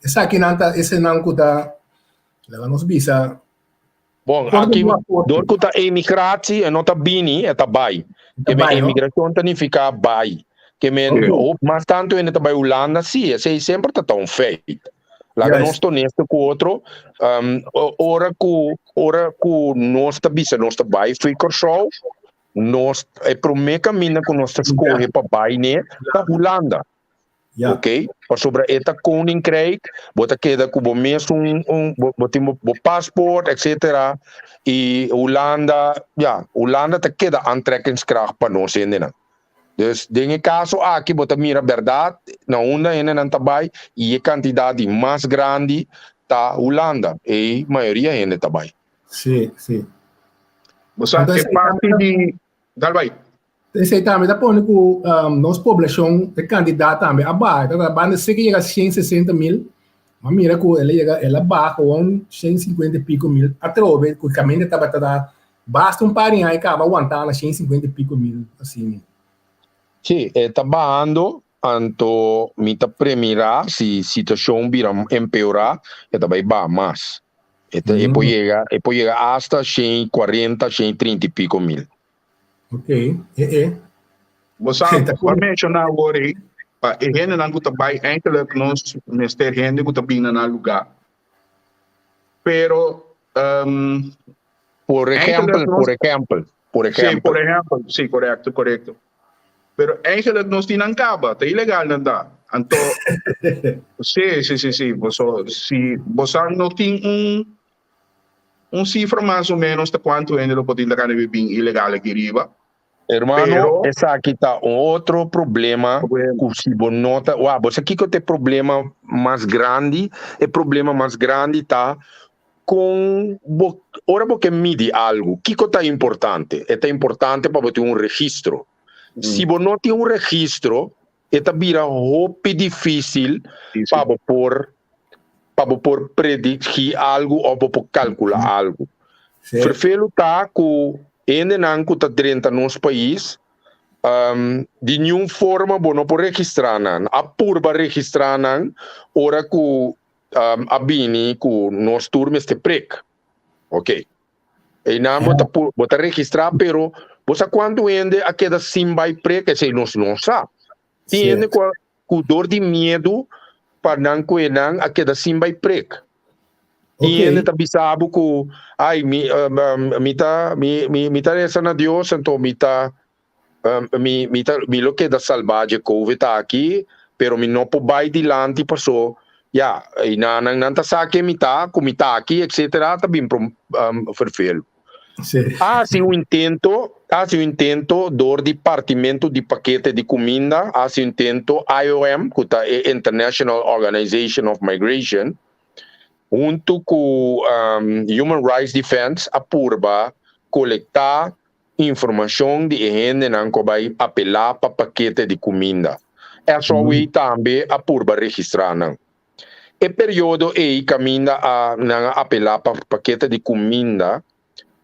Essa aqui não tá, esse não custa, leva nos bisa. Bom, aqui dor custa imigração, não tá bem, é tá bem. Que a imigração significa bem. Que mas tanto ainda tá bem Holanda, sim, esse sempre tá tão feito. Lá nós estamos neste com outro, ora que nós tá bisa, nós tá bem, fica show. Nós é para o meio caminho que nós escolhemos para baixo da Holanda, ok? Para sobre esta koning krijg, bota queda com o mesmo botem paspoort, etc. E Holanda te queda aantrekkingskracht para nós ainda. Dus em caso aqui bota mira verdade, na onda ainda não tá bem e a quantidade mais grande tá Holanda e a maioria ainda tá bem. Sim. Você é parte de... Dá vai. Esse aí também, depois que nossa população de candidata também abaixo, a banda sei que chega a 160 mil, mas mira que ela baixa com 150 e pico mil, até o que o caminho está basta par de aí que acaba aguantando 150 e pico mil, assim. Sim, está baixando, anto mita premira si situação vira empeorar, eta vai ba mais. Eta e poi llega hasta 140, 130 e pico mil. Ok. Você vai mencionar agora aí, e gente não está bem, eigenlijk nós ministério gente está bem na lugar. Pero por exemplo, sim, correto. Pero eigenlijk nós não acaba, tá ilegal não dá. Então, sim. Se você não tem cifra mais ou menos de quanto ainda não pode entrar bem ilegal aqui riba. Hermano, essa aqui tá outro problema. Se você nota, você aqui que tem problema mais grande, o problema mais grande tá com ora porque mide algo, que tá importante? É importante para ter registro. Se você não tem registro, é vira muito difícil para por predicir algo ou para calcular algo. Vervelo tá com ainda não está dentro do nosso país, de nenhuma forma não pode registrar, a purba registrar, ora que a bini que nós turmas te prec, ok? E não bota registrar, pero você quando ainda a queda sim vai prec, se nós não sabe, tem com dor de medo para não coenar a queda sim vai prec. E ainda tá bisabo que ai mi reza na Deus então mi lo que da salvaje covid tá aqui pero mi não pode vai dilante passou e não tá saque mi tá aqui etc tá bem verfelo se um intento do departamento de paquete de comida se um intento IOM que tá International Organization of Migration junto com Human Rights Defense, apurba coletar informação de gente que vai apelar para paquete de comida. É só aí também apurba registrar. E período aí caminha a apelar para paquete de comida,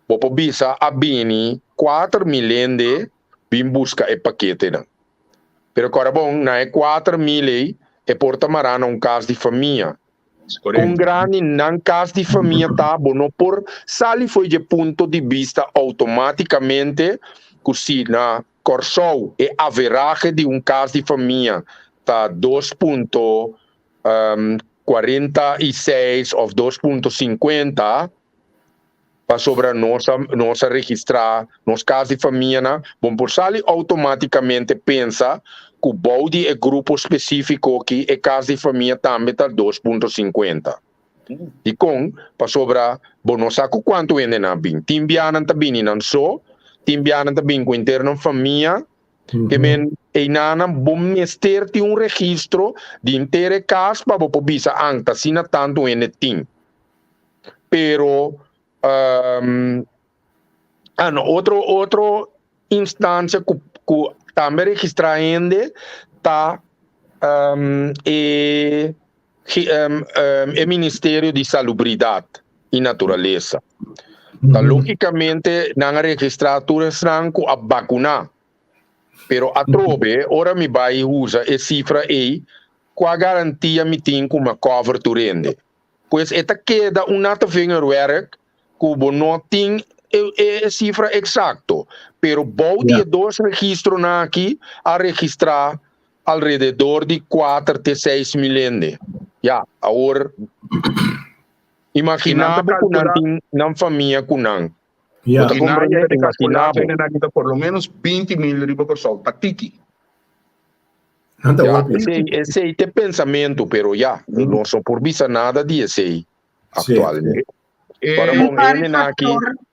vou bisa a bini 4 milhões de bim busca e paquete. Pero agora bom, na 4 milhões é porta marana caso de família. Com grande não caso de família tá bom por sali foi de ponto de vista automaticamente que se na Corsol é average de caso de família tá 2.46 ou 2.50 para sobre nossa registrar nos casos de família bom por sali automaticamente pensa que o body é grupo específico que é caso de família também está 2.50. E com, para sobrar, bom, não sabe quanto ainda não bem. Timbianan também não só, timbianan também com interno família, que men e nana bom mister tem registro de inteiro caso para o bisa anta sina tanto ainda tem. Pero outro instância que também registrar ainda tá o Ministério de Salubridade e Natureza. Tá logicamente não registrar todas a vacunar, pero a trove ora me vai usar essa cifra aí com a garantia me tem como cobertura ainda. Pois esta queda nata vingerwerk que não tem é cifra exato, pero body dos registros aqui a registrar alrededor de 4 a 6 milhões. Agora imaginava que não família com não. Imaginava que por lo menos 20 mil riba por sol, tiki. Esse é pensamento, pero não sou por vista nada de esse atualmente.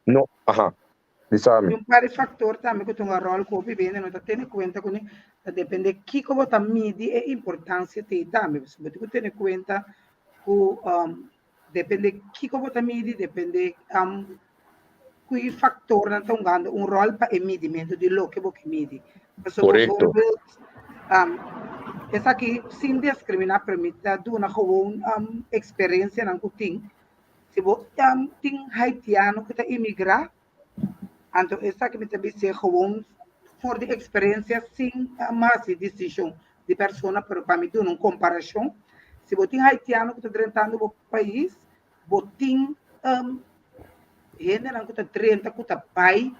No, un pari factor também que tem um rol que o bebê não está tendo conta com depende que como tá midi e importância tem também você tem que ter conta que depende que como tá midi depende que factor não tá ganhando rol para o medimento de lo que você mide. Correto. Essa aqui sem discriminar permite dar uma gewoon experiência não tem. Se você tem haitiano que está imigrar, então essa que me também se gewoon voor de experiência sem mais decisão de persona, para mim, uma comparação. Se você tem haitiano que está tratando o país, você tem gente que está tratando que está pai,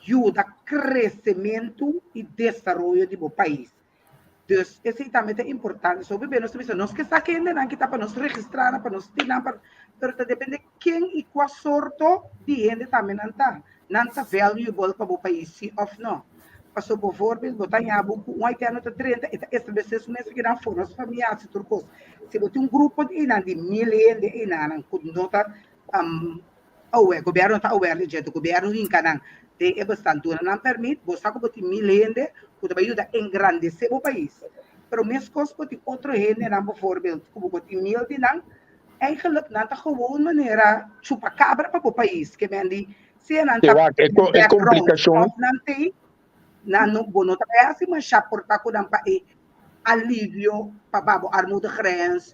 ajuda crescimento e desenvolvimento do país. Então, esse também é importante. Sobre bem, nós que saquemos que está para nos registrar, para nos tirar, mas depende de quem e qual sorte de gente também não está valuable para o país, sim ou não. Passou por exemplo, botar em um haitiano de 30, estabelecer isso mesmo que não for, nossa família, se turcos. Se você tem um grupo de milhares de não está, o governo está aware de o governo em canal, é bastante, não permite, você que você tem milhares, você vai ajudar a engrandecer o país. Mas mesmo coisas que outro gente, por exemplo, como você tem mil de não, eigenlijk não está gewoon maneira chupa-cabra para o país, que vem se não está é complicação. Não é assim, mas já portar com alívio para o armudo grande,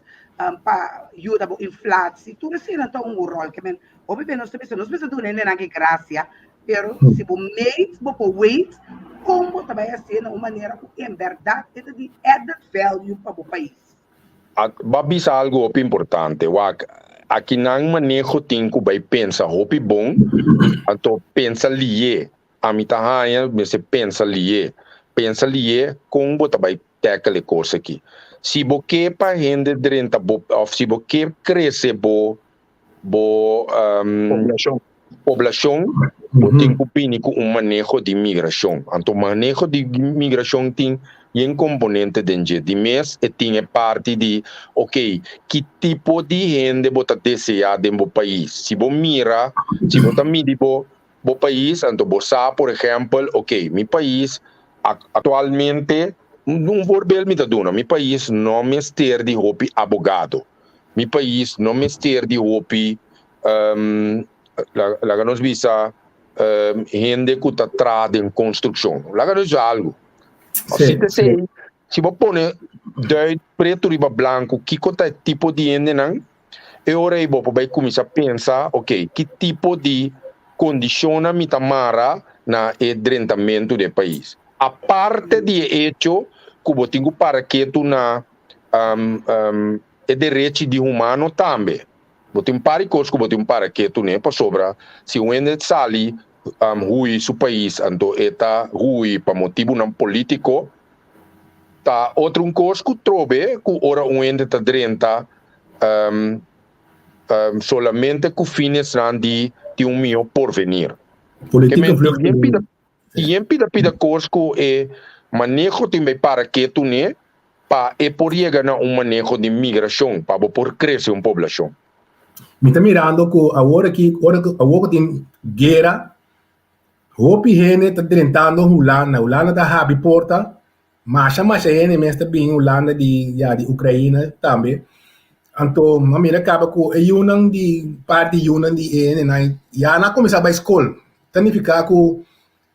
para ajudar a inflação, tudo isso não tem rol. Que obviamente nós precisamos de graça, mas se você wait, como também assim, de uma maneira que, em verdade, é de added value para o país. Babis algo importante, aqui não manejo tempo vai pensar hopi bom, então pensa lié. A mim tá mas você pensa lié com bota vai tackle coisa aqui. Se você para rende drenta se você cresce população tem que opinião com manejo de migração. Então manejo de migração tem um componente de mês e tem parte de que tipo de gente bota desejar dentro do país. Se você mira, se você mira o país, então você sabe, por exemplo, meu país atualmente não vou ver meu país não me ter de hopi advogado. Meu país não me ter de hopi lá nos visa gente que está atrás em construção. Lá nos algo. Se você põe preto e branco, que tipo de gente não? E agora você vai começar a pensar, que tipo de condiciona mi tamara na edrentamento do país. A parte de hecho que você tem para que tu na direito de humano também. Você tem para coisas que você tem para que tu nem para sobra. Se o ende sali rui su país, então eta rui para motivo não político, tá outro coisa que trobe que ora o ende tá drenta solamente com fines de meu porvenir. Pida coisa que manejo também para que tu ne para por chegar na manejo de migração para por crescer uma população. Me está mirando que agora tem guerra, hopi gente está tentando Holanda está abre porta, mas gente mesmo está bem Holanda de Ucrânia também. Então, a minha acaba com a união de parte de já não começar a escola. Significa que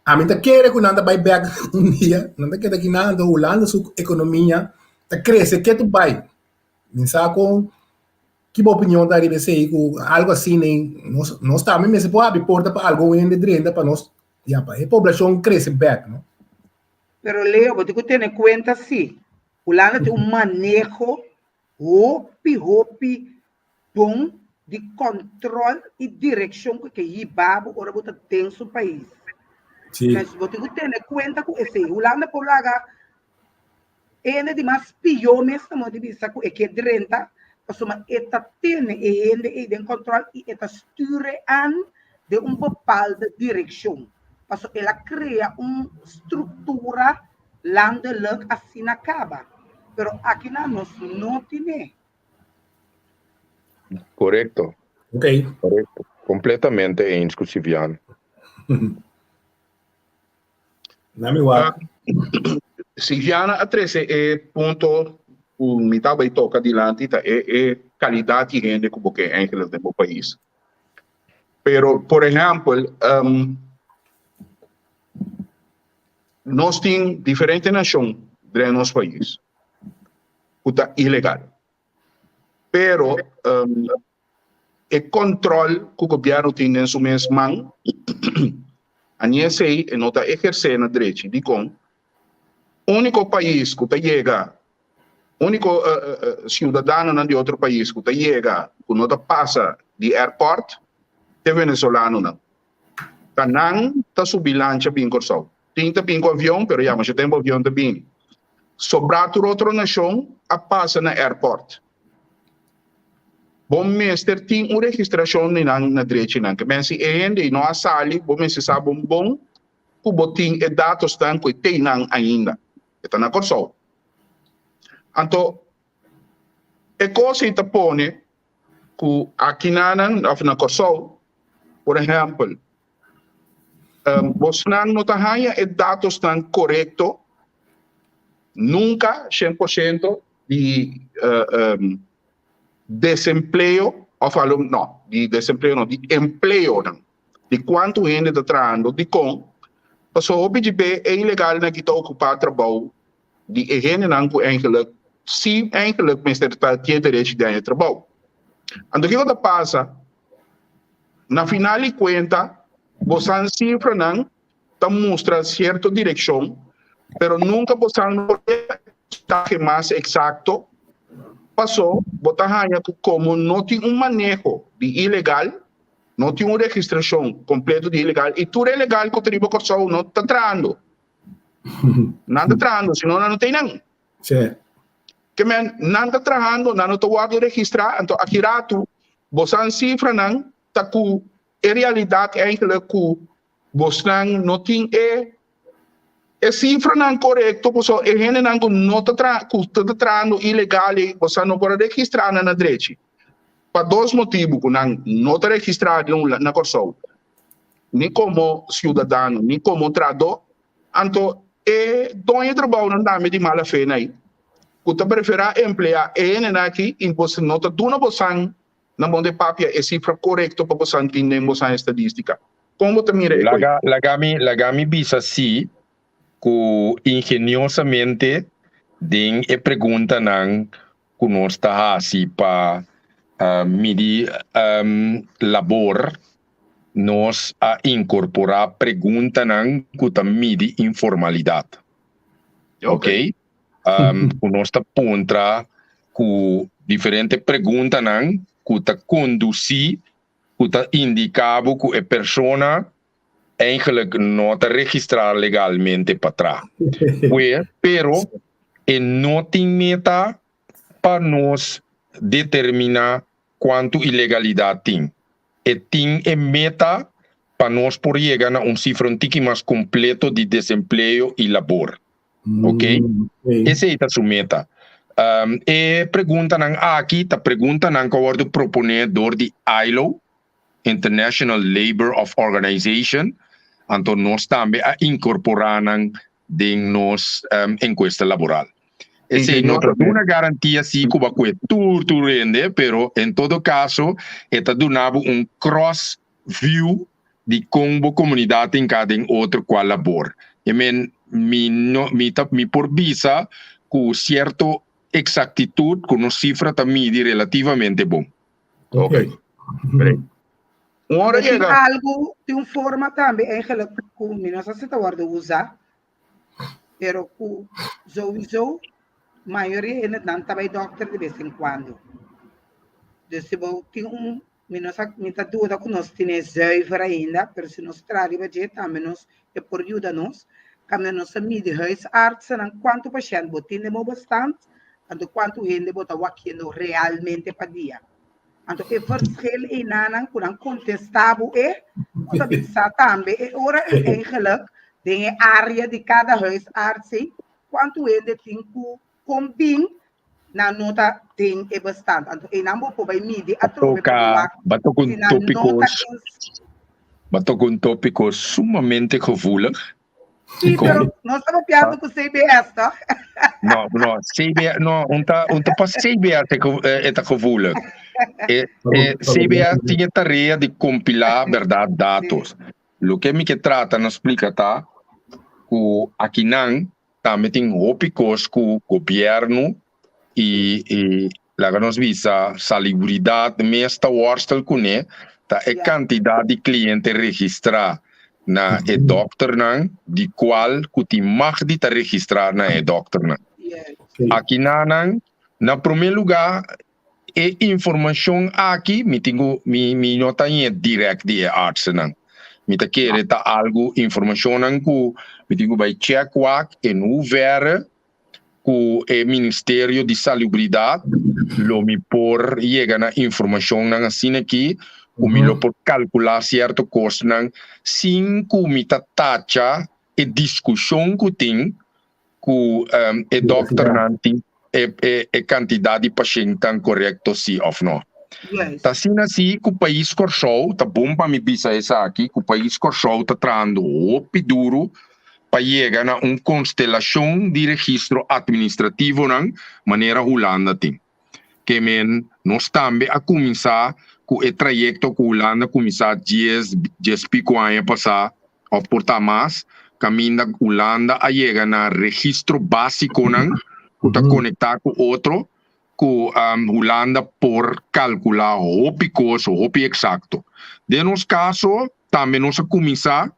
a minha quer que nada vai back dia, nada quer que nada Holanda sua economia está cresce que tu vai. Pensar com que boa opinião da RBC com algo assim nem nós também mesmo pode abrir porta para algo em de renda para nós, já para a população cresce back, não? Pero Leo, você tem que ter em conta sim, Holanda tem manejo hopi bom de controle e direção que o babo ora bota tem seu país. Mas você tem que ter em conta que esse Holanda por lá é de mais pior mesmo de vista que de renta, porque eta tem de controle e eta sturen aan de bepaalde direção. Porque ela cria uma estrutura landelijk assim acaba. Pero aqui nós não temos. Correto. Correto. Completamente exclusiviano. Não me guarda. Silviana, a 13 é ponto o mitad vai tocar adiante é qualidade de gente que você é no país. Pero, por exemplo, nós temos diferentes nações dentro do nosso país. Está ilegal. Pero o controle que o governo tem em sua mão, a NSA não está exercendo o direito de com único país que chega, único cidadão de outro país que chega, que não passa de airport, é venezuelano não. Canang tá subilancha bem corsol. Tinta bem com avião, pero já mas tem avião também. Sobrado outra nação a passa na airport. Bom mestre tem uma registração na direita não. Que mensi ainda não a sali, bom mensi sabe bom, o botim e dados estão que tem não ainda. Está na corsol. Então, é coisa que põe que aqui na corsol, por exemplo, você não tem e dados estão corretos, nunca 100% de desemprego, ou falo, não, de desemprego não, de emprego não, de quanto gente está trabalhando, de como, porque o BGB é ilegal na que está ocupado trabalho, de gente não que eigenlijk, se eigenlijk mensen está tem direito de trabalho. Então, o que passa? Na final de conta, você cifra não, tá mostra certa direção, pero nunca você não está mais exato. Passou, botar como não tem manejo de ilegal, não tem uma registração completa de ilegal, e tudo é legal que o tribo corsol não está trazendo. Não está trazendo, senão não tem não. Sim. Que não está trazendo, não está guardando registrar, então aqui rato, você cifra não, tá com a realidade é que você não tem a cifra não correta, porque a gente não está trazendo ilegal, você não pode registrar na direita. Para dois motivos, não está registrado na Corsol, nem como cidadão, nem como trabalhador, então, dono de trabalho não dá de mala fé aí. Você prefere emplear aqui, e você não está dando você na mão de papel a cifra correta para você entender a estadística. Como você mira isso? Lagami bisa si, que ingeniosamente din e pergunta nang kuno está assim para medir labor nos a incorporar pergunta nang que medir informalidade. Ok? Kuno está pontra ku diferente pergunta nang que ta conduzir, que ta indicava que a persona eigenlijk não está registrada legalmente para trás. Pero não tem meta para nós determinar quanto ilegalidade tem. E tem meta para nós por chegar a cifra um pouco mais completo de desemprego e labor. Ok? Essa é a sua meta. E pergunta aqui, a pergunta que eu proponer de ILO, International Labour of Organization, então nós também a incorporar de nos encuesta laboral. Essa não é uma garantia se que vai tudo rende, pero em todo caso, está dando cross view de como a comunidade em cada outro qual labor. E me por visa com certa exactitud, com uma cifra também relativamente bom. Ok. Tem algo, tem uma forma também, eigenlijk, que não sei se está guardando usar, pero que sowieso, a maioria ainda não está bem doctor de vez em quando. Dus se você tem me está dúvida que nós temos zuiver ainda, pero se nós trabalhamos de também nós, é por ajuda nós, quando nós medimos huisartsen, quanto paciente você tem bastante, e quanto gente você está fazendo realmente para dia. Então, o verschil in nanan kurang contestável dat is também ora eigenlijk de área de cada huisarts quanto ele tem que combin na nota tem bastante. Então, e não vou vai medir a troca bato com tópicos sumamente gevoelig. Sim, pero nós estamos piando com CBS, tá? Não, CBS, não, para CBS é gevoelig. CBS tem a tarefa de compilar verdade dados. O que me trata não explica tá que aqui não também tem tópicos que o governo e lá nos visa salubridade mesmo worstel com tá a quantidade de clientes registrados na e dokter nang di qual kuti mag di ta registrar na e dokter nang. Yes. Ok. Aqui na primeiro lugar e informação aqui mi nota em direct de arts nang. Mi ta querer ta algo informação nang ku mi tingu vai check wak e no ver ku e Ministério de Salubridade lo mi por llega na informação nang assim aqui ku mi lo por calcular certo custo nang sin ku mi ta tacha e discussão ku ting ku e dokter nanti e quantidade de paciente correto sim ou não. Yes. Tá assim assim que o país correu, tá bom para me bisa essa aqui, que o país correu tá trando opi duro para chegar na constelação de registro administrativo na maneira Holanda tem. Que men nós também a começar com o trajeto que Holanda começar 10 pico anos passar ou portar mais, caminho da Holanda a chegar na registro básico na que tá conectar com outro que Holanda por calcular o picoso, o exacto. De nos caso, também nós começar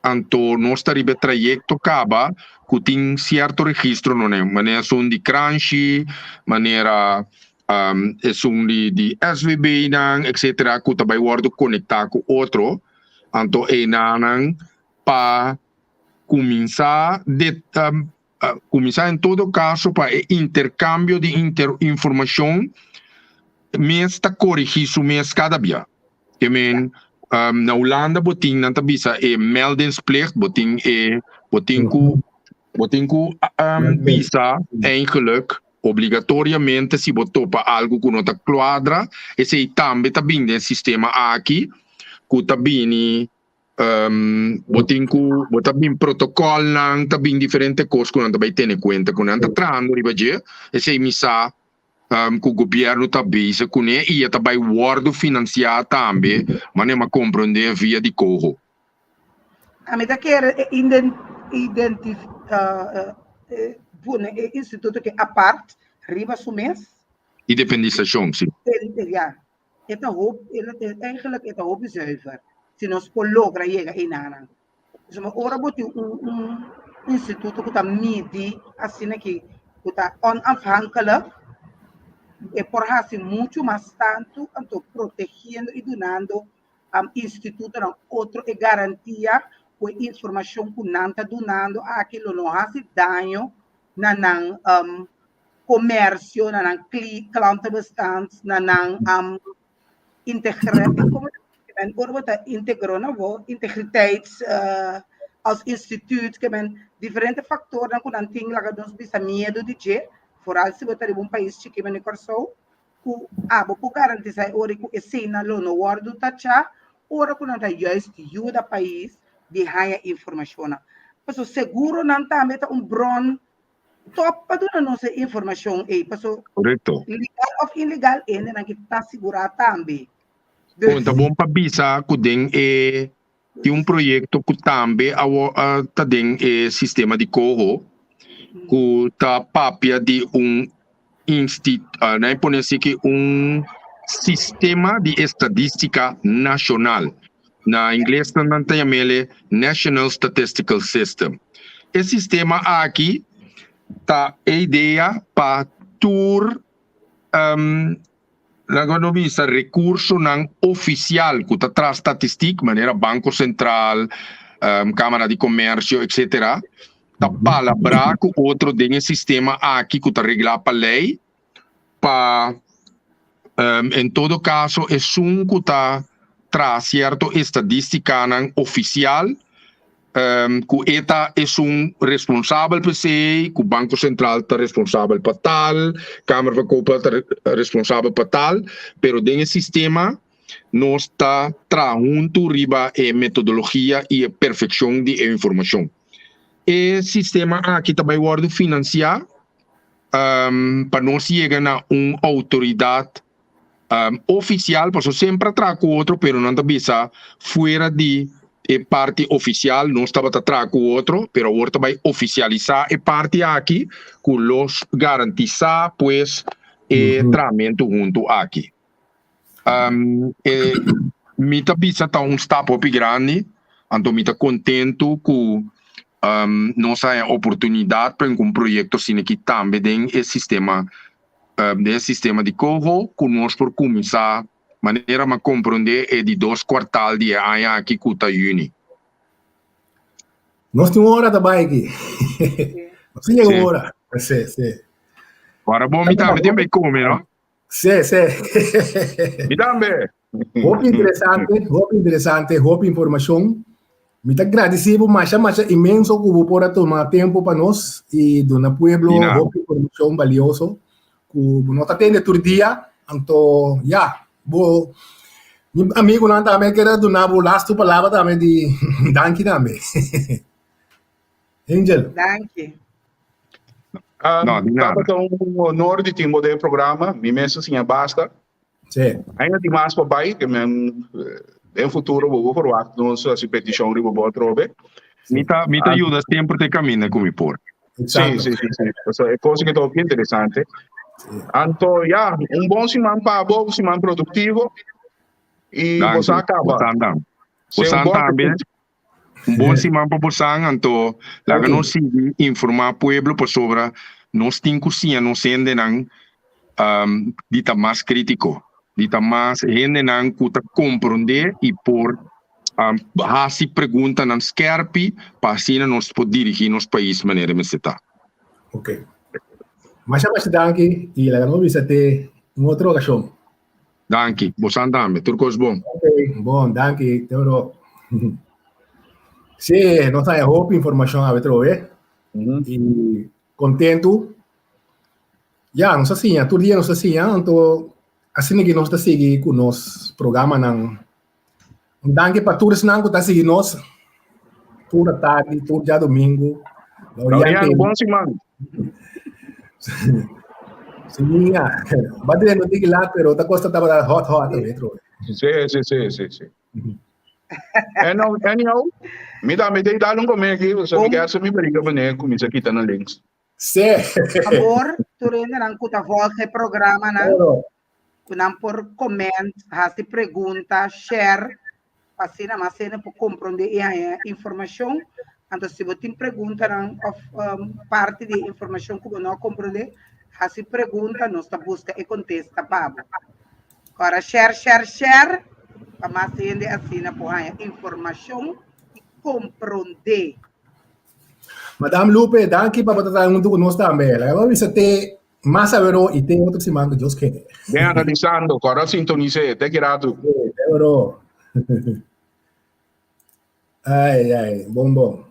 anto nós taribe trajecto acaba que tem certo registro não é maneira são de Crunchy, maneira são de SVB nang etc que também word conectar com outro anto e nang para começar de começar em todo caso para intercâmbio de informação mês está corrigido mês cada dia. I mean, na Holanda boting nanta bisa meldingsplicht boting bisa eigenlijk obrigatoriamente se botou para algo que não está quadra e se também está bem no sistema aqui que está bem bota bem protocolo nang tá bem diferente coisas que não tá bem ter em conta que não tá trando ribaje e se misa que o governo tá bisa com né e tá bem word financiar também mas nem compreender via de corro A mim daqui identificar instituto que a parte riba sumes independização sim ja eta hoop eigenlijk eta hoop zuiver se nós logra chegar em nada. Então, ora boti instituto que está midi assim que está onafhankelijk e por assim muito mais tanto anto protegendo e donando instituto não outro e garantia com informação que não está donando aquilo não faz dano na comércio na klantenbestand na en orbita integrona vo integriteit als instituut que men diferente factoren que não tem lá que nós bisa medo de ter vooral se botar em país que men corso ku abo ku garantir ora ku escena lo no guardo tacha ora ku não tá juist ajuda país de haya informação passo seguro não tá meta bron top para nossa informação e passo correto legal ou ilegal ainda não que tá segurar também. Bom, tá bom para bisa que tem projeto que também tá tem sistema de corro que tá papia de né pone assim que sistema de estadística nacional na inglês também tem ele National Statistical System. Esse sistema aqui tá a ideia para Nagano visa recurso nang oficial que está traz estatística, maneira Banco Central, Câmara de Comércio, etc. Tá palabra com outro dentro sistema aqui que está regulado para lei, para em todo caso é que está traz certo estatística nang oficial. Que ETA é responsável por si, que o Banco Central está responsável para tal, Câmara de Comércio está responsável para tal, pero dentro do sistema nós está junto riba a metodologia e a perfeição de informação. E sistema aqui também vai financiar para nós chegar a uma autoridade oficial, porque sempre trago outro, pero não está fora de parte oficial não estava atrás com o outro, pero agora vai oficializar a parte aqui, que los garantizar, pues, tratamento junto aqui. Minha pizza está step grande, Então, me tá contento com nossa oportunidade para um projeto assim que também tem esse sistema de corro conosco por começar maneira a compreender é de 2 quartais de ano aqui com a Uni. Nós temos hora também aqui. Nós temos hora. Sim. Agora, bom, me também tem bem comer, não? Sim. E também. Roupa interessante, roupa informação. Muito agradecido, mas imenso que por tomar tempo para nós e do na pueblo, roupa informação valioso. Que não está tendo todo dia, então, meu amigo não também quer donar o last palavra também de Danke também. Angel. Danke. Não, de nada. Estava um honor de ter o programa, me mesmo assim, basta. Sim. Ainda tem mais para baixo, que em futuro vou falar nossa petição de boa trobe. Me ajuda sempre a caminhar com o por. Sim. É coisa que estou interessante. Então, bom semana para bom semana produtivo e você acaba. Você também. Bom semana para você, então, lá que nós informar o povo sobre nós temos cozinha, nós ainda não dita mais crítico, dita mais ainda não que compreender e por se pergunta não skerpi para assim nós poder dirigir nosso país de maneira mais está. Ok. Mas danke e lá não visa ter outra ocasião. Danke, você também, turcos bom. Ok, bom, danke, teoro. Sim, nós temos roupa informação a ver, e contento. Não sei assim, todo dia não sei assim, então assim que nós está seguindo com nosso programa não. Danke para todos não que está seguindo nós. Toda tarde, todo dia domingo. Bom semana. Sim, bateria não tem que lá, pero tá costa tava hot metro. Sim. Anyhow, me dá um comer aqui, você quer se me briga para com isso aqui tá na links. Sim. Favor, tu ainda não cuta volta programa não. Não por comment, hasi pergunta, share, assim na cena para compreender a informação. Então, se você tem pergunta parte de informação que você não compreende, hasi pergunta, nós busca e contesta para. Agora share, para mais gente assim na informação e compreender. Madame Lupe, danke para botar junto conosco também. Agora você tem mais a ver e tem outro semana que Deus quer. Bem analisando, agora sintonize, te querado. Ai, bom.